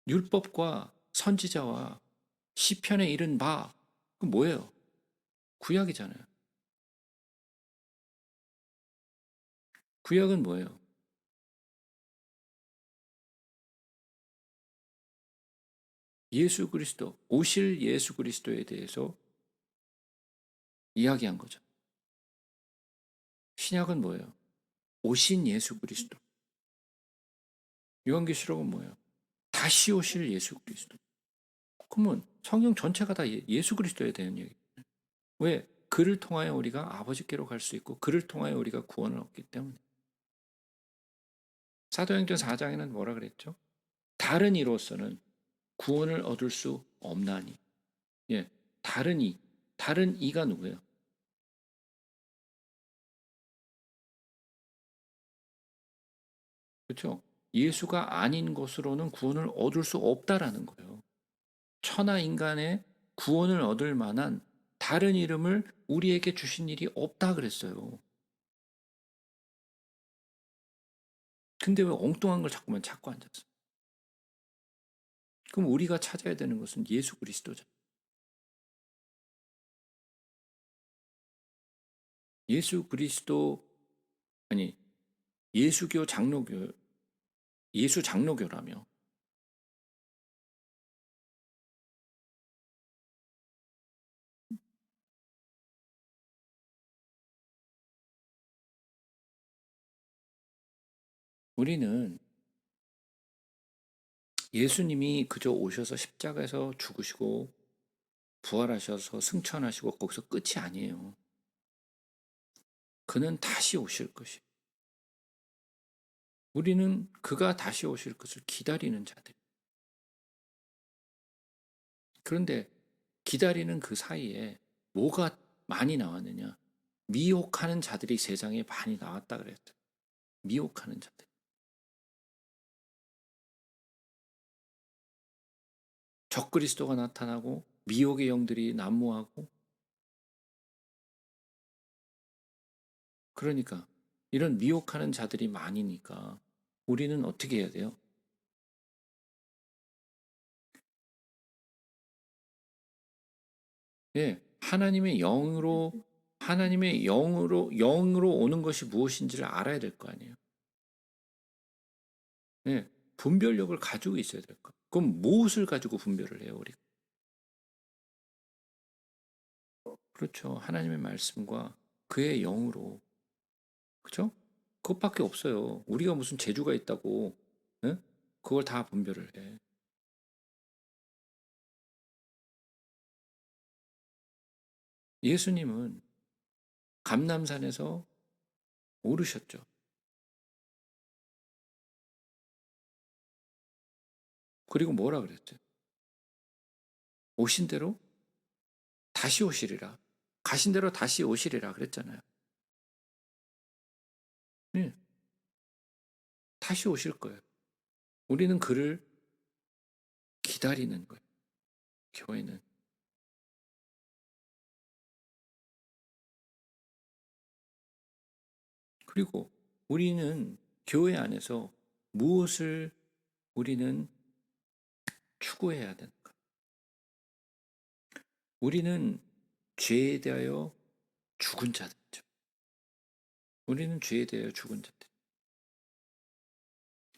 율법과 선지자와 시편에 이른 바, 그 뭐예요? 구약이잖아요. 구약은 뭐예요? 예수 그리스도, 오실 예수 그리스도에 대해서 이야기한 거죠. 신약은 뭐예요? 오신 예수 그리스도. 요한계시록은 뭐예요? 다시 오실 예수 그리스도. 그러면 성경 전체가 다 예수 그리스도에 대한 얘기. 왜? 그를 통하여 우리가 아버지께로 갈 수 있고 그를 통하여 우리가 구원을 얻기 때문에. 사도행전 4장에는 뭐라 그랬죠? 다른 이로서는 구원을 얻을 수 없나니. 예, 다른 이가 누구예요? 그렇죠? 예수가 아닌 것으로는 구원을 얻을 수 없다라는 거예요. 천하 인간의 구원을 얻을 만한 다른 이름을 우리에게 주신 일이 없다 그랬어요. 근데 왜 엉뚱한 걸 자꾸만 찾고 앉았어? 그럼 우리가 찾아야 되는 것은 예수 그리스도죠. 예수 그리스도 아니 예수교 장로교 예수 장로교라며 우리는 예수님이 그저 오셔서 십자가에서 죽으시고 부활하셔서 승천하시고 거기서 끝이 아니에요. 그는 다시 오실 것이. 우리는 그가 다시 오실 것을 기다리는 자들. 그런데 기다리는 그 사이에 뭐가 많이 나왔느냐? 미혹하는 자들이 세상에 많이 나왔다 그랬어요. 미혹하는 자들. 적그리스도가 나타나고 미혹의 영들이 난무하고 그러니까 이런 미혹하는 자들이 많으니까 우리는 어떻게 해야 돼요? 예, 하나님의 영으로 오는 것이 무엇인지를 알아야 될 거 아니에요. 예, 분별력을 가지고 있어야 될 거. 그럼 무엇을 가지고 분별을 해요, 우리가? 그렇죠. 하나님의 말씀과 그의 영으로. 그죠? 그것밖에 없어요. 우리가 무슨 재주가 있다고, 예? 그걸 다 분별을 해. 예수님은 감남산에서 오르셨죠. 그리고 뭐라 그랬죠? 오신 대로 다시 오시리라. 가신 대로 다시 오시리라 그랬잖아요. 예, 다시 오실 거예요. 우리는 그를 기다리는 거예요. 교회는. 그리고 우리는 교회 안에서 무엇을 우리는 추구해야 되는가? 우리는 죄에 대하여 죽은 자들이죠. 우리는 죄에 대하여 죽은 자들.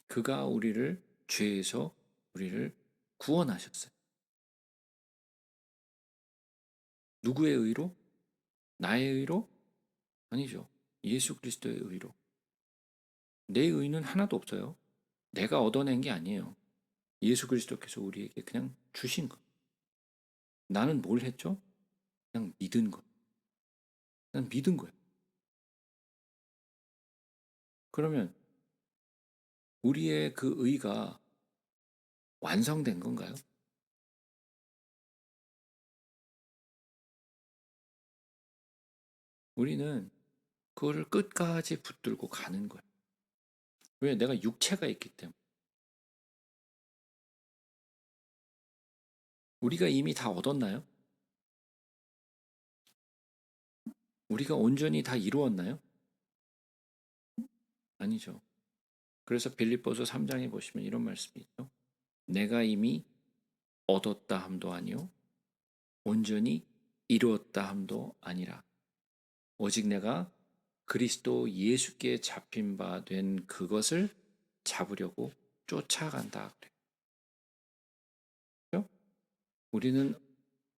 그가 우리를 죄에서 우리를 구원하셨어요. 누구의 의로? 나의 의로? 아니죠. 예수 그리스도의 의로. 내 의는 하나도 없어요. 내가 얻어낸 게 아니에요. 예수 그리스도께서 우리에게 그냥 주신 거. 나는 뭘 했죠? 그냥 믿은 거. 그냥 믿은 거예요. 그러면 우리의 그 의가 완성된 건가요? 우리는 그거를 끝까지 붙들고 가는 거예요. 왜? 내가 육체가 있기 때문에. 우리가 이미 다 얻었나요? 우리가 온전히 다 이루었나요? 아니죠. 그래서 빌립보서 3장에 보시면 이런 말씀이 있죠. 내가 이미 얻었다 함도 아니요 온전히 이루었다 함도 아니라 오직 내가 그리스도 예수께 잡힌 바 된 그것을 잡으려고 쫓아간다 그래요. 우리는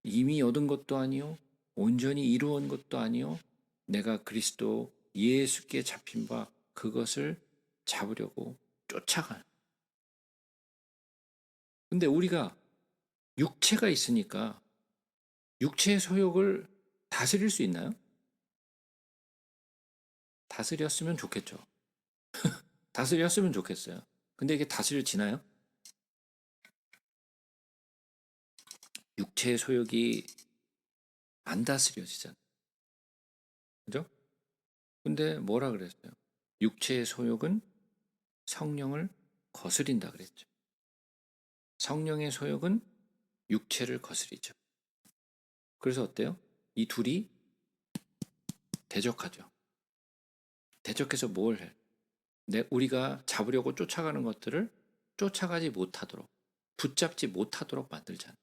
이미 얻은 것도 아니요 온전히 이루은 것도 아니요 내가 그리스도 예수께 잡힌 바 그것을 잡으려고 쫓아가는. 근데 우리가 육체가 있으니까 육체의 소욕을 다스릴 수 있나요? 다스렸으면 좋겠죠. 다스렸으면 좋겠어요. 근데 이게 다스려지나요? 육체의 소욕이 안 다스려지잖아요. 그죠? 근데 뭐라 그랬어요? 육체의 소욕은 성령을 거스린다 그랬죠. 성령의 소욕은 육체를 거스리죠. 그래서 어때요? 이 둘이 대적하죠. 대적해서 뭘 해? 우리가 잡으려고 쫓아가는 것들을 쫓아가지 못하도록, 붙잡지 못하도록 만들잖아요.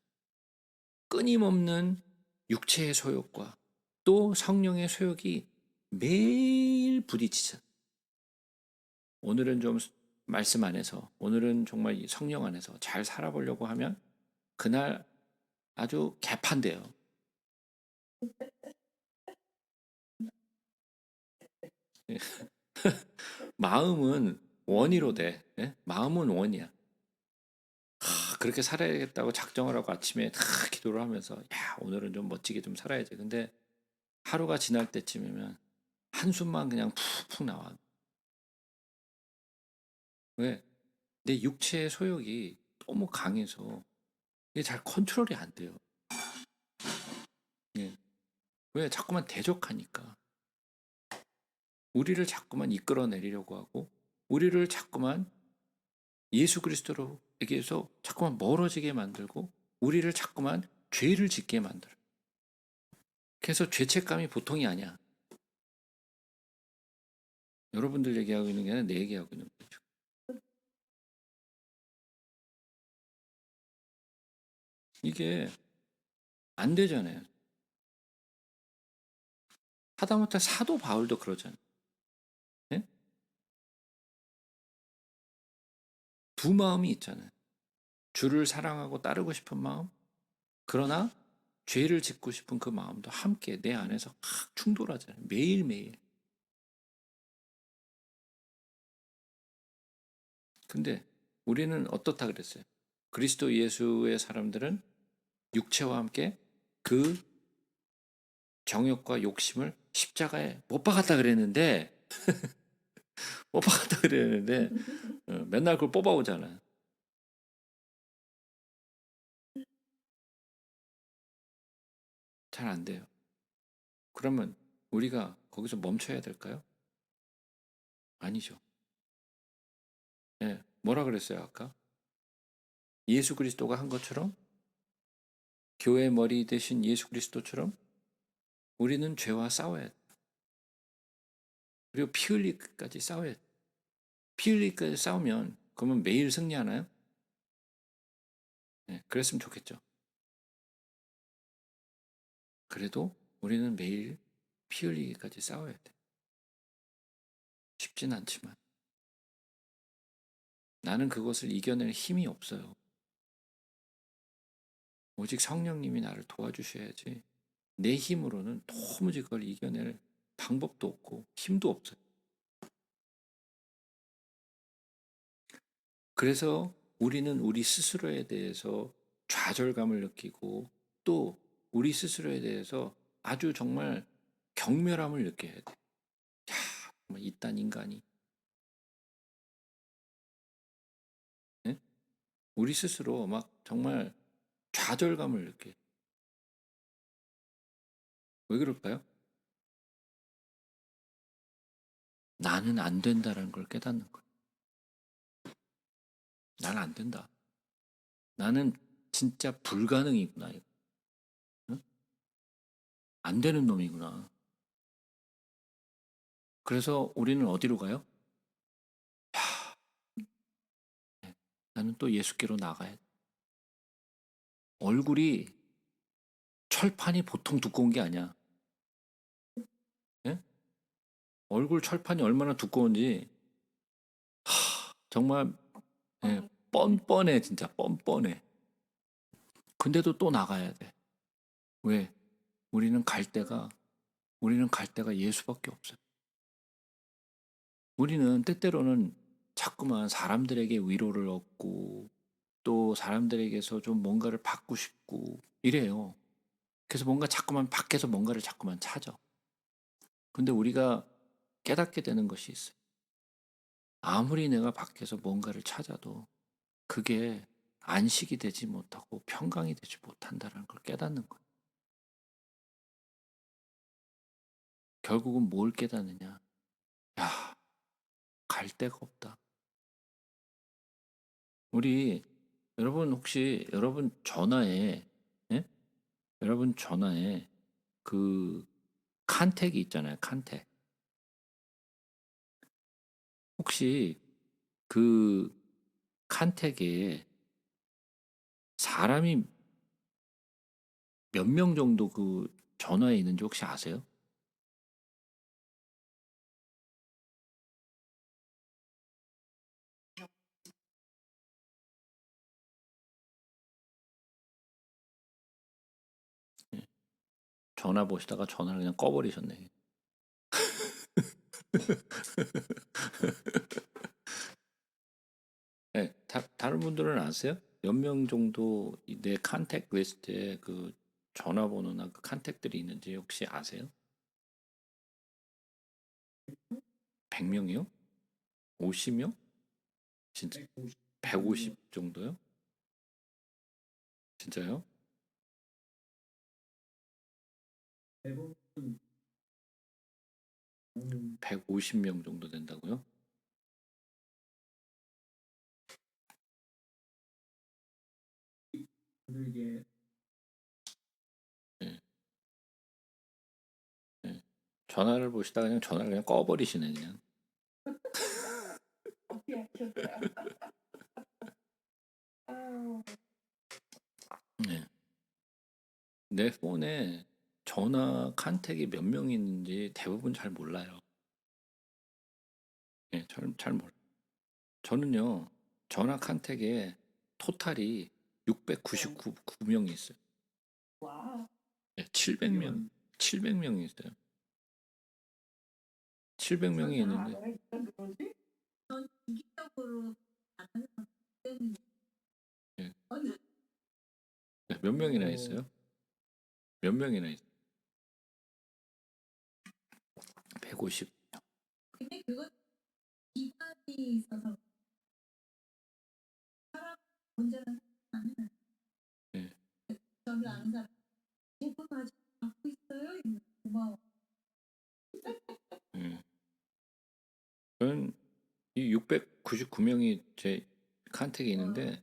끊임없는 육체의 소욕과 또 성령의 소욕이 매일 부딪히잖아요. 오늘은 좀 말씀 안에서, 오늘은 정말 성령 안에서 잘 살아보려고 하면 그날 아주 개판돼요. 마음은 원이로 돼. 예? 마음은 원이야. 그렇게 살아야겠다고 작정을 하고 아침에 다 기도를 하면서 야, 오늘은 좀 멋지게 좀 살아야지. 근데 하루가 지날 때쯤이면 한숨만 그냥 푹푹 나와. 왜? 내 육체의 소욕이 너무 강해서 이게 잘 컨트롤이 안 돼요. 예. 왜? 자꾸만 대적하니까. 우리를 자꾸만 이끌어내리려고 하고 우리를 자꾸만 예수 그리스도로에게서 자꾸만 멀어지게 만들고 우리를 자꾸만 죄를 짓게 만들어요. 그래서 죄책감이 보통이 아니야. 여러분들 얘기하고 있는 게 아니라 내 얘기하고 있는 거죠. 이게 안 되잖아요. 하다못해 사도 바울도 그러잖아요. 예? 두 마음이 있잖아요. 주를 사랑하고 따르고 싶은 마음, 그러나 죄를 짓고 싶은 그 마음도 함께 내 안에서 막 충돌하잖아요. 매일매일. 근데 우리는 어떻다 그랬어요? 그리스도 예수의 사람들은 육체와 함께 그 정욕과 욕심을 십자가에 못 박았다 그랬는데 못 박았다 그랬는데 맨날 그걸 뽑아오잖아요. 잘 안 돼요. 그러면 우리가 거기서 멈춰야 될까요? 아니죠. 예, 뭐라 그랬어요 아까? 예수 그리스도가 한 것처럼 교회 머리 대신 예수 그리스도처럼 우리는 죄와 싸워야 돼. 그리고 피 흘리기까지 싸워야 돼. 피 흘리기까지 싸우면 그러면 매일 승리하나요? 네, 그랬으면 좋겠죠. 그래도 우리는 매일 피 흘리기까지 싸워야 돼. 쉽진 않지만 나는 그것을 이겨낼 힘이 없어요. 오직 성령님이 나를 도와주셔야지 내 힘으로는 도무지 그걸 이겨낼 방법도 없고 힘도 없어요. 그래서 우리는 우리 스스로에 대해서 좌절감을 느끼고 또 우리 스스로에 대해서 아주 정말 경멸함을 느껴야 돼. 야, 정말 이딴 인간이. 예? 우리 스스로 막 정말 좌절감을 느껴요. 왜 그럴까요? 나는 안 된다는 걸 깨닫는 거예요. 나는 안 된다. 나는 진짜 불가능이구나. 응? 안 되는 놈이구나. 그래서 우리는 어디로 가요? 나는 또 예수께로 나가야 돼. 얼굴이 철판이 보통 두꺼운 게 아니야. 예? 얼굴 철판이 얼마나 두꺼운지 정말 뻔뻔해 진짜 뻔뻔해. 근데도 또 나가야 돼. 왜? 우리는 갈 데가 예수밖에 없어요. 우리는 때때로는 자꾸만 사람들에게 위로를 얻고 또 사람들에게서 좀 뭔가를 받고 싶고 이래요. 그래서 뭔가 자꾸만 밖에서 뭔가를 자꾸만 찾아. 근데 우리가 깨닫게 되는 것이 있어요. 아무리 내가 밖에서 뭔가를 찾아도 그게 안식이 되지 못하고 평강이 되지 못한다는 걸 깨닫는 거예요. 결국은 뭘 깨닫느냐? 야, 갈 데가 없다. 우리 여러분 혹시 여러분 전화에 예? 여러분 전화에 그 칸택이 있잖아요. 칸택. 혹시 그 칸택에 사람이 몇 명 정도 그 전화에 있는지 혹시 아세요? 예. 전화 보시다가 전화를 그냥 꺼버리셨네. 네, 다른 분들은 아세요? 몇 명 정도 내 컨택 리스트에 그 전화번호나 그 컨택들이 있는지 혹시 아세요? 100명이요? 50명? 진짜 150 정도요? 진짜요? 150명 정도 된다고요? 네, 네. 전화를 보시다가 그냥 전화를 그냥 꺼버리시네 그냥. 네. 내 폰에 전화 컨택이 몇 명 있는지 대부분 잘 몰라요. 네, 잘 몰라요. 저는요, 전화 컨택에 토탈이 699명이 있어요. 네, 700명, 700명이 있어요. 700명이 있는데, 전 주기적으로 나가는 때문에 예, 어느 네, 몇 명이나 있어요? 몇 명이나 있어요? 150. 근데 그건 기간이 있어서 사람 언제나 나는 예, 저를 아는 사람 제품 아직 갖고 있어요? 이러면 고마워. 예. 저는 이 699명이 제 컨택이 있는데,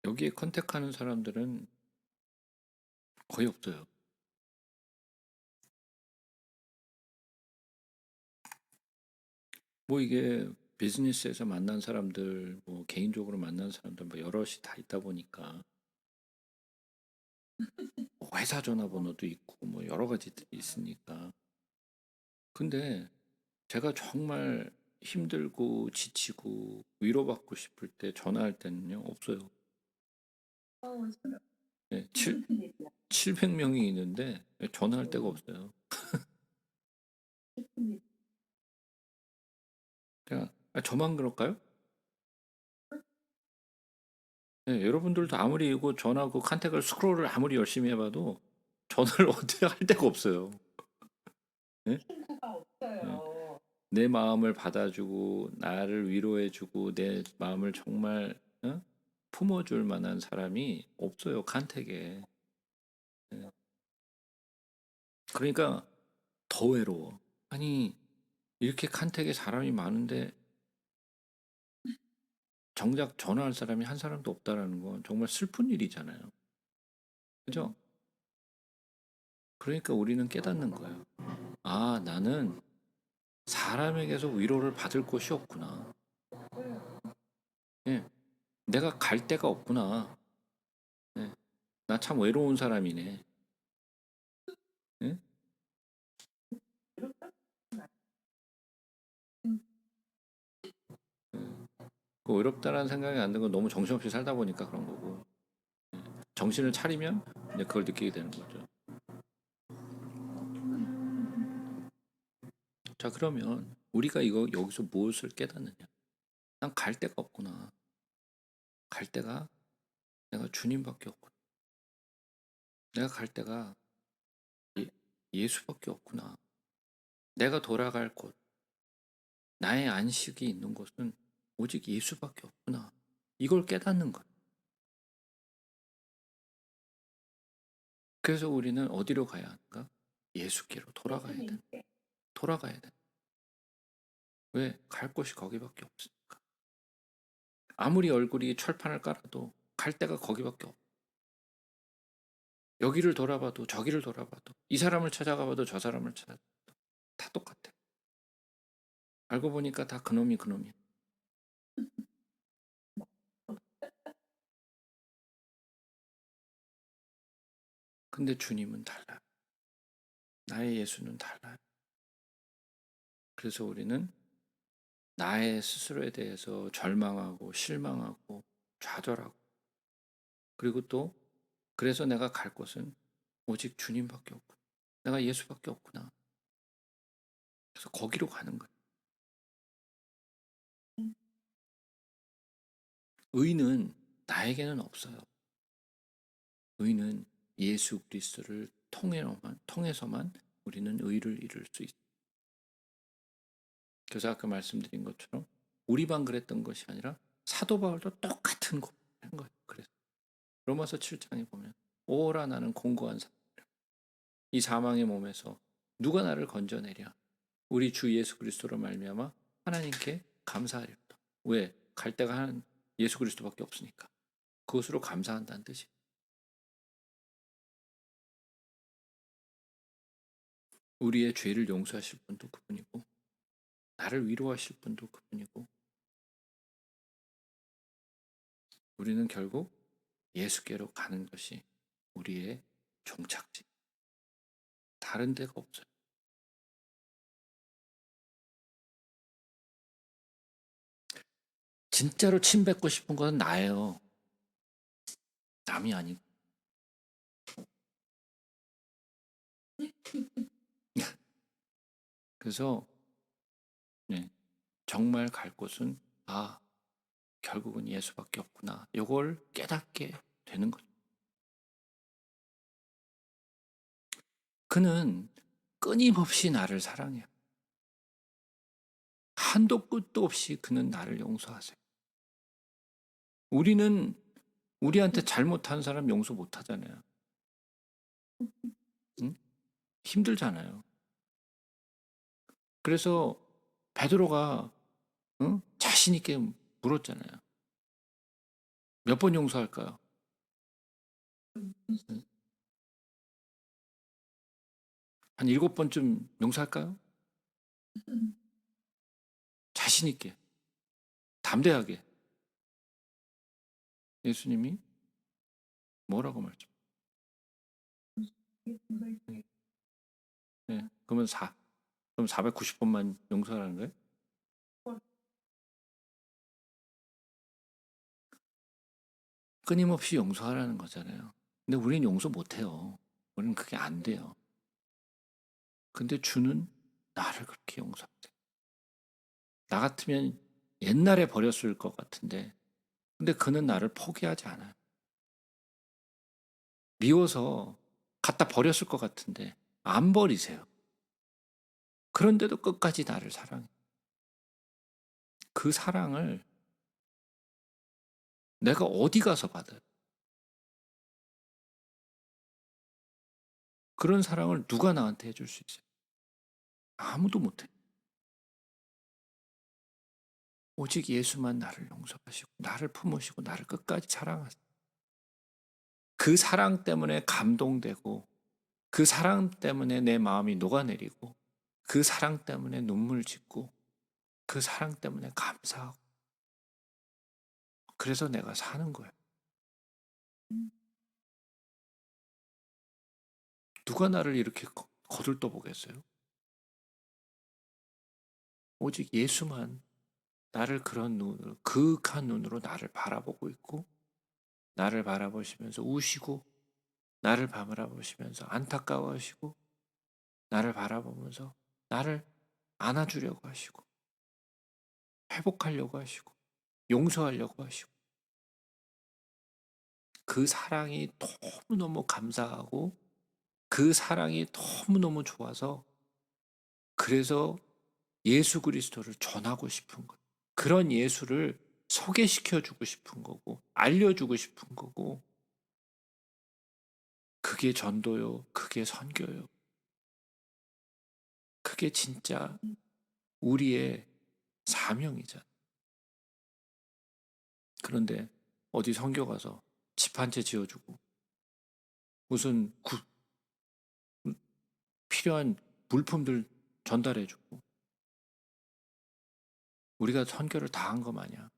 여기에 컨택하는 사람들은 거의 없어요. 뭐 이게 비즈니스에서 만난 사람들, 뭐 개인적으로 만난 사람들 뭐 여럿이 다 있다 보니까 뭐 회사 전화번호도 있고 뭐 여러 가지들이 있으니까. 근데 제가 정말 힘들고 지치고 위로받고 싶을 때 전화할 때는요, 없어요. 저는 네, 무슨 일이야? 700명이 있는데 전화할 데가 없어요. 무슨 일? 그냥 저만 그럴까요? 네, 여러분들도 아무리 이거 전화 그 컨택을 스크롤을 아무리 열심히 해봐도 전화를 어떻게 할 데가 없어요. 네? 친구가 네. 없어요. 내 마음을 받아주고 나를 위로해주고 내 마음을 정말 품어줄 만한 사람이 없어요, 컨택에. 네. 그러니까 더 외로워. 아니, 이렇게 컨택에 사람이 많은데 정작 전화할 사람이 한 사람도 없다라는 건 정말 슬픈 일이잖아요. 그죠? 그러니까 우리는 깨닫는 거예요. 아, 나는 사람에게서 위로를 받을 곳이 없구나. 예, 내가 갈 데가 없구나. 예, 나 참 외로운 사람이네. 예? 그 외롭다라는 생각이 안 드는 건 너무 정신없이 살다 보니까 그런 거고. 정신을 차리면 이제 그걸 느끼게 되는 거죠. 자, 그러면 우리가 이거 여기서 무엇을 깨닫느냐? 난 갈 데가 없구나. 갈 데가 내가 주님밖에 없구나. 내가 갈 데가 예수밖에 없구나. 내가 돌아갈 곳, 나의 안식이 있는 곳은 오직 예수밖에 없구나. 이걸 깨닫는 거예요. 그래서 우리는 어디로 가야 하는가? 예수께로 돌아가야 돼. 돌아가야 돼. 왜? 갈 곳이 거기밖에 없으니까. 아무리 얼굴이 철판을 깔아도 갈 데가 거기밖에 없어. 여기를 돌아봐도 저기를 돌아봐도 이 사람을 찾아가봐도 저 사람을 찾아봐도 다 똑같아. 알고 보니까 다 그놈이 그놈이야. 근데 주님은 달라요. 나의 예수는 달라요. 그래서 우리는 나의 스스로에 대해서 절망하고 실망하고 좌절하고 그리고 또 그래서 내가 갈 곳은 오직 주님밖에 없구나. 내가 예수밖에 없구나. 그래서 거기로 가는 거예요. 의는 나에게는 없어요. 의는 예수 그리스도를 통해서만 우리는 의를 이룰 수 있어요. 그래서 아까 말씀드린 것처럼 우리만 그랬던 것이 아니라 사도 바울도 똑같은 고백을 한 거예요. 그래서 로마서 7장에 보면 오라 나는 공고한 사람 이 사망의 몸에서 누가 나를 건져내랴 우리 주 예수 그리스도로 말미암아 하나님께 감사하리로다. 왜? 갈 데가 한 예수 그리스도밖에 없으니까 그것으로 감사한다는 뜻이에요. 우리의 죄를 용서하실 분도 그분이고 나를 위로하실 분도 그분이고 우리는 결국 예수께로 가는 것이 우리의 종착지. 다른 데가 없어요. 진짜로 침 뱉고 싶은 건 나예요. 남이 아니고. 그래서 네, 정말 갈 곳은 아 결국은 예수밖에 없구나. 이걸 깨닫게 되는 거죠. 그는 끊임없이 나를 사랑해요. 한도 끝도 없이 그는 나를 용서하세요. 우리는 우리한테 잘못한 사람 용서 못 하잖아요. 응? 힘들잖아요. 그래서 베드로가 응? 자신 있게 물었잖아요. 몇 번 용서할까요? 응? 한 7번쯤 용서할까요? 자신 있게, 담대하게. 예수님이 뭐라고 말씀? 네, 그러면 490번만 용서하라는 거예요? 끊임없이 용서하라는 거잖아요. 근데 우리는 용서 못해요. 우리는 그게 안 돼요. 근데 주는 나를 그렇게 용서하세요. 나 같으면 옛날에 버렸을 것 같은데, 근데 그는 나를 포기하지 않아요. 미워서 갖다 버렸을 것 같은데 안 버리세요. 그런데도 끝까지 나를 사랑해. 그 사랑을 내가 어디 가서 받아요? 그런 사랑을 누가 나한테 해줄 수 있어요? 아무도 못해. 오직 예수만 나를 용서하시고 나를 품으시고 나를 끝까지 사랑하세요. 그 사랑 때문에 감동되고 그 사랑 때문에 내 마음이 녹아내리고 그 사랑 때문에 눈물 짓고 그 사랑 때문에 감사하고 그래서 내가 사는 거예요. 누가 나를 이렇게 거들떠 보겠어요? 오직 예수만 나를 그런 눈으로, 그윽한 눈으로 나를 바라보고 있고, 나를 바라보시면서 우시고, 나를 바라보시면서 안타까워하시고, 나를 바라보면서 나를 안아주려고 하시고, 회복하려고 하시고, 용서하려고 하시고, 그 사랑이 너무너무 감사하고, 그 사랑이 너무너무 좋아서, 그래서 예수 그리스도를 전하고 싶은 거예요. 그런 예수를 소개시켜 주고 싶은 거고, 알려주고 싶은 거고, 그게 전도요, 그게 선교요. 그게 진짜 우리의 사명이잖아. 그런데 어디 선교 가서 집 한 채 지어주고, 무슨 필요한 물품들 전달해주고, 우리가 선교를 다 한 거 마냥.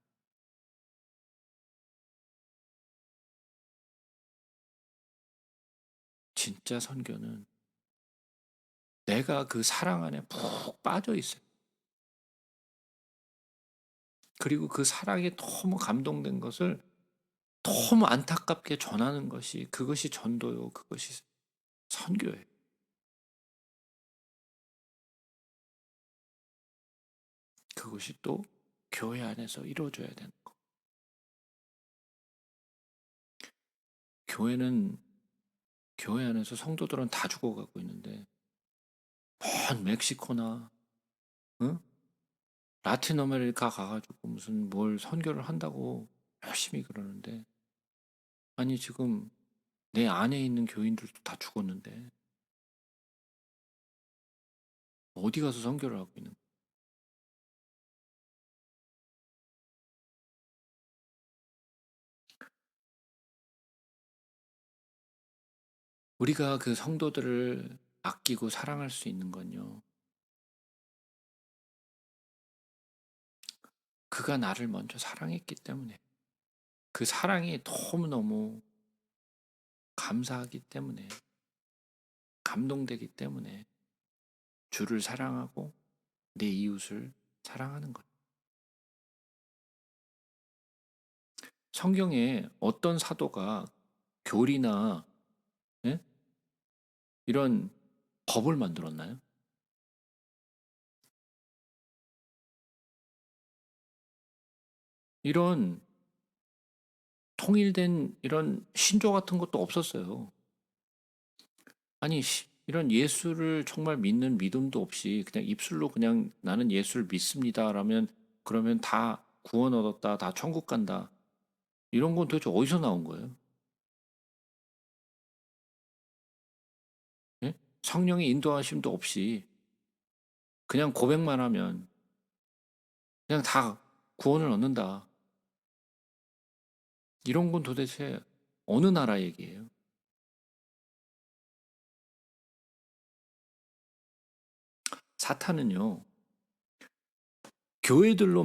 진짜 선교는 내가 그 사랑 안에 푹 빠져 있어요. 그리고 그 사랑에 너무 감동된 것을 너무 안타깝게 전하는 것이 그것이 전도요. 그것이 선교예요. 그것이 또 교회 안에서 이루어져야 되는 거. 교회는 교회 안에서 성도들은 다 죽어가고 있는데 먼 멕시코나 응? 라틴 아메리카 가가지고 무슨 뭘 선교를 한다고 열심히 그러는데 아니 지금 내 안에 있는 교인들도 다 죽었는데 어디 가서 선교를 하고 있는 거야? 우리가 그 성도들을 아끼고 사랑할 수 있는 건요. 그가 나를 먼저 사랑했기 때문에 그 사랑이 너무너무 감사하기 때문에 감동되기 때문에 주를 사랑하고 내 이웃을 사랑하는 거예요. 성경에 어떤 사도가 교리나 예? 이런 법을 만들었나요? 이런 통일된 이런 신조 같은 것도 없었어요. 아니, 이런 예수를 정말 믿는 믿음도 없이 그냥 입술로 그냥 나는 예수를 믿습니다라면 그러면 다 구원 얻었다, 다 천국 간다. 이런 건 도대체 어디서 나온 거예요? 예? 성령의 인도하심도 없이 그냥 고백만 하면 그냥 다 구원을 얻는다. 이런 건 도대체 어느 나라 얘기예요? 사탄은요, 교회들로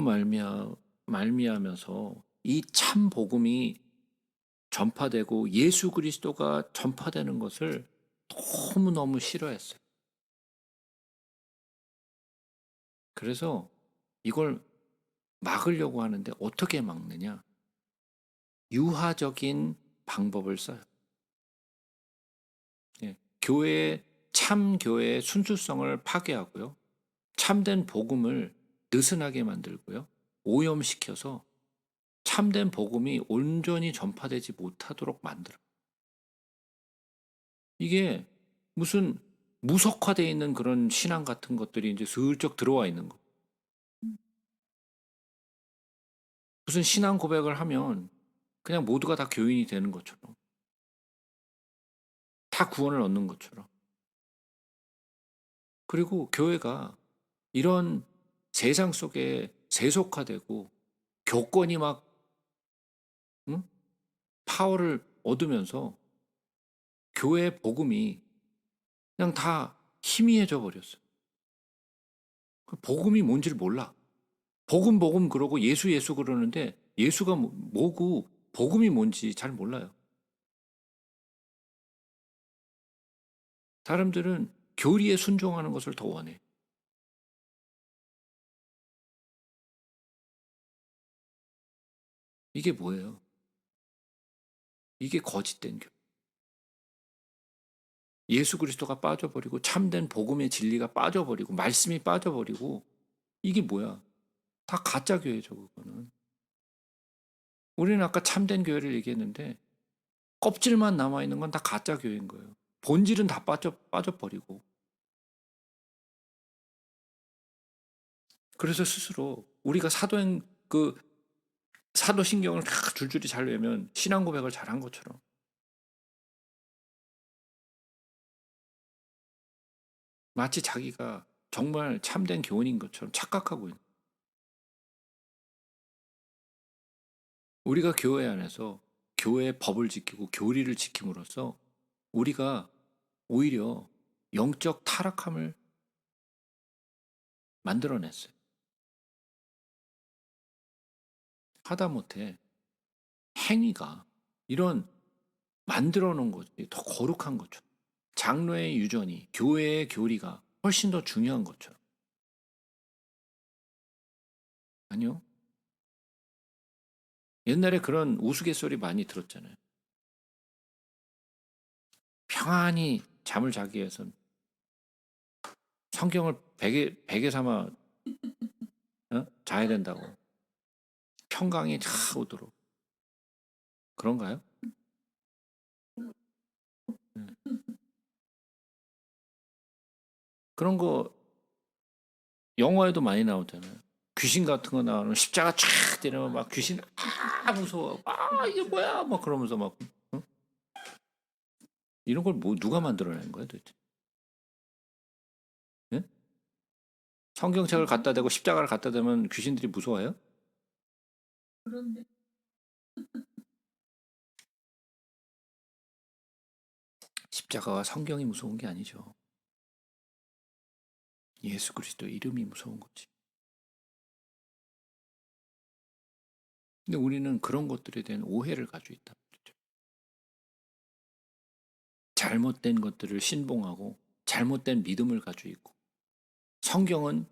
말미암아서 이 참 복음이 전파되고 예수 그리스도가 전파되는 것을 너무너무 싫어했어요. 그래서 이걸 막으려고 하는데 어떻게 막느냐? 유화적인 방법을 써요. 예, 참 교회의 순수성을 파괴하고요. 참된 복음을 느슨하게 만들고요. 오염시켜서 참된 복음이 온전히 전파되지 못하도록 만들어요. 이게 무슨 무속화되어 있는 그런 신앙 같은 것들이 이제 슬쩍 들어와 있는 거. 무슨 신앙 고백을 하면 그냥 모두가 다 교인이 되는 것처럼, 다 구원을 얻는 것처럼. 그리고 교회가 이런 세상 속에 세속화되고 교권이 막 응? 파워를 얻으면서 교회의 복음이 그냥 다 희미해져 버렸어요. 그 복음이 뭔지를 몰라. 복음 그러고 예수 그러는데 예수가 뭐고 복음이 뭔지 잘 몰라요. 사람들은 교리에 순종하는 것을 더 원해. 이게 뭐예요? 이게 거짓된 교회. 예수 그리스도가 빠져버리고 참된 복음의 진리가 빠져버리고 말씀이 빠져버리고 이게 뭐야? 다 가짜 교회죠, 그거는. 우리는 아까 참된 교회를 얘기했는데 껍질만 남아있는 건 다 가짜 교회인 거예요. 본질은 다 빠져버리고. 그래서 스스로 우리가 사도신경을 다 줄줄이 잘 외면 신앙 고백을 잘한 것처럼 마치 자기가 정말 참된 교훈인 것처럼 착각하고 있는. 우리가 교회 안에서 교회의 법을 지키고 교리를 지킴으로써 우리가 오히려 영적 타락함을 만들어냈어요. 하다못해 행위가 이런 만들어 놓은 것이 더 거룩한 것처럼 장로의 유전이 교회의 교리가 훨씬 더 중요한 것처럼. 아니요. 옛날에 그런 우스갯소리 많이 들었잖아요. 평안히 잠을 자기 위해서 성경을 베개 삼아 자야 된다고. 평강이 다 오도록. 그런가요? 네. 그런 거 영화에도 많이 나오잖아요. 귀신 같은 거 나오면 십자가 쫙 때리면 막 귀신 무서워. 이게 뭐야? 막 그러면서 막 응? 이런 걸 뭐 누가 만들어낸 거야 도대체? 예? 성경책을 갖다 대고 십자가를 갖다 대면 귀신들이 무서워요? 그런데 십자가와 성경이 무서운 게 아니죠. 예수 그리스도 이름이 무서운 거지. 근데 우리는 그런 것들에 대한 오해를 가지고 있다. 잘못된 것들을 신봉하고 잘못된 믿음을 가지고 있고 성경은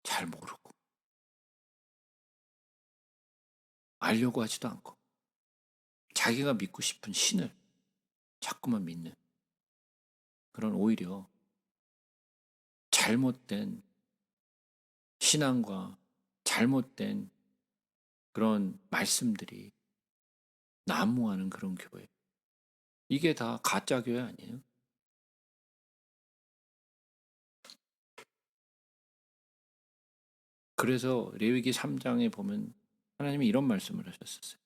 잘 모르고 알려고 하지도 않고 자기가 믿고 싶은 신을 자꾸만 믿는 그런 오히려 잘못된 신앙과 잘못된 그런 말씀들이 난무하는 그런 교회. 이게 다 가짜 교회 아니에요? 그래서 레위기 3장에 보면 하나님이 이런 말씀을 하셨었어요.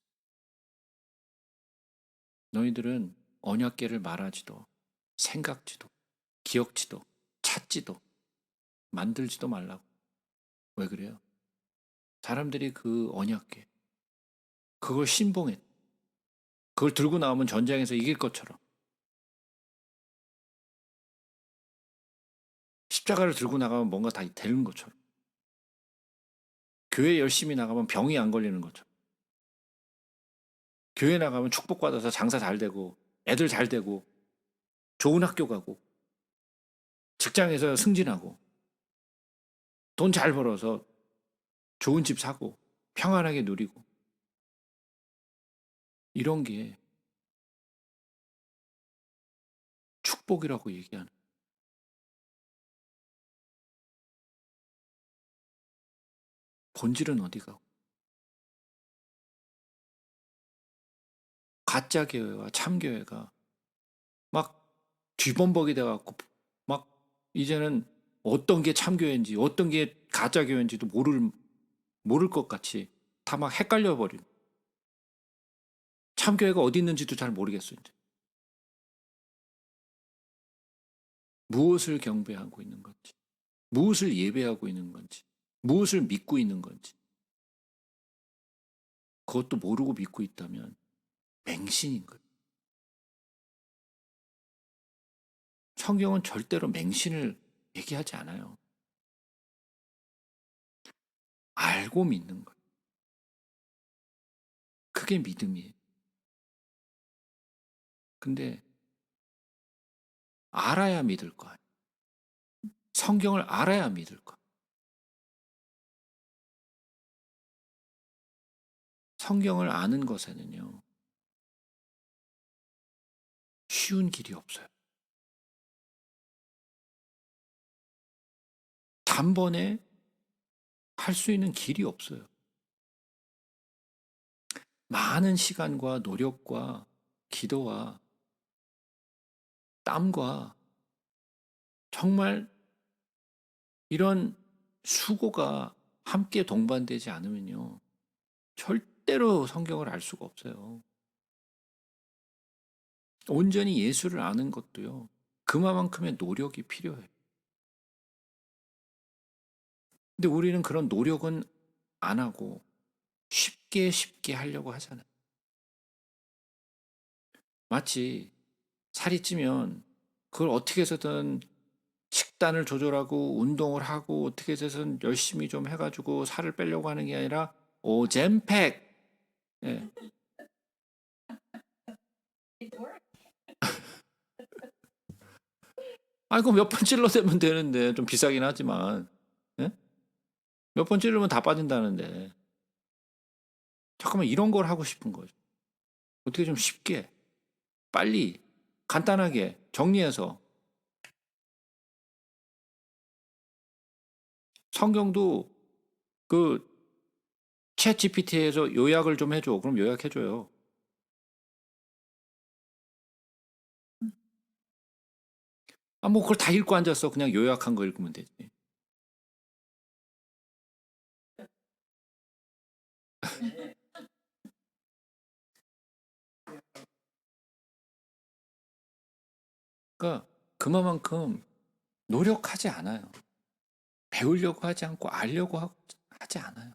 너희들은 언약궤를 말하지도 생각지도 기억지도 찾지도 만들지도 말라고. 왜 그래요? 사람들이 그 언약궤 그걸 신봉했. 그걸 들고 나오면 전쟁에서 이길 것처럼 십자가를 들고 나가면 뭔가 다 되는 것처럼, 교회 열심히 나가면 병이 안 걸리는 것처럼, 교회 나가면 축복받아서 장사 잘 되고 애들 잘 되고 좋은 학교 가고 직장에서 승진하고 돈 잘 벌어서 좋은 집 사고 평안하게 누리고, 이런 게 축복이라고 얘기하는. 본질은 어디 가고, 가짜 교회와 참 교회가 막 뒤범벅이 돼갖고 막 이제는 어떤 게 참 교회인지 어떤 게 가짜 교회인지도 모를 것 같이 다 막 헷갈려 버린. 참 교회가 어디 있는지도 잘 모르겠어 이제. 무엇을 경배하고 있는 건지, 무엇을 예배하고 있는 건지, 무엇을 믿고 있는 건지, 그것도 모르고 믿고 있다면 맹신인 거예요. 성경은 절대로 맹신을 얘기하지 않아요. 알고 믿는 거예요. 그게 믿음이에요. 근데 알아야 믿을 거 아니에요. 성경을 알아야 믿을 거. 성경을 아는 것에는요, 쉬운 길이 없어요. 단번에 할 수 있는 길이 없어요. 많은 시간과 노력과 기도와 땀과 정말 이런 수고가 함께 동반되지 않으면요, 절대로 성경을 알 수가 없어요. 온전히 예수를 아는 것도요, 그만큼의 노력이 필요해요. 근데 우리는 그런 노력은 안 하고 쉽게 하려고 하잖아요. 마치 살이 찌면 그걸 어떻게 해서든 식단을 조절하고 운동을 하고 어떻게 해서든 열심히 좀 해가지고 살을 빼려고 하는 게 아니라 오젬팩. 예. 아, 이거 몇 번 찔러대면 되는데 좀 비싸긴 하지만, 예? 몇 번 찌르면 다 빠진다는데 잠깐만 이런 걸 하고 싶은 거죠. 어떻게 좀 쉽게 빨리 간단하게 정리해서. 성경도 그 챗 GPT에서 요약을 좀 해줘. 그럼 요약해줘요. 아, 뭐 그걸 다 읽고 앉았어. 그냥 요약한 거 읽으면 되지. 그러니까 그만큼 노력하지 않아요. 배우려고 하지 않고 알려고 하지 않아요.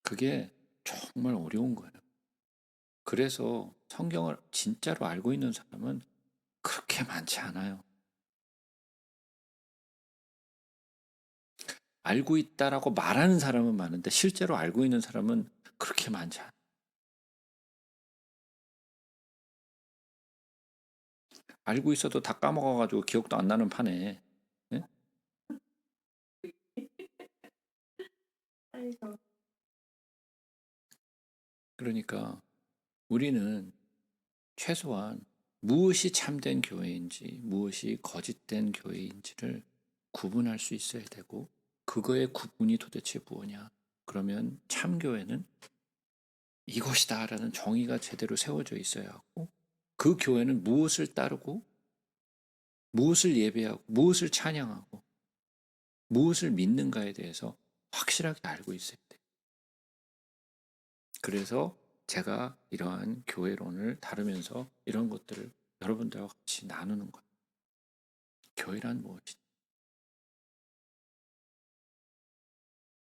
그게 정말 어려운 거예요. 그래서 성경을 진짜로 알고 있는 사람은 그렇게 많지 않아요. 알고 있다라고 말하는 사람은 많은데 실제로 알고 있는 사람은 그렇게 많지 않아요. 알고 있어도 다 까먹어가지고 기억도 안 나는 판에. 예? 그러니까 우리는 최소한 무엇이 참된 교회인지 무엇이 거짓된 교회인지를 구분할 수 있어야 되고, 그거의 구분이 도대체 무엇냐? 그러면 참교회는 이것이다라는 정의가 제대로 세워져 있어야 하고, 그 교회는 무엇을 따르고 무엇을 예배하고 무엇을 찬양하고 무엇을 믿는가에 대해서 확실하게 알고 있어야 돼. 그래서 제가 이러한 교회론을 다루면서 이런 것들을 여러분들과 같이 나누는 거예요. 교회란 무엇이냐?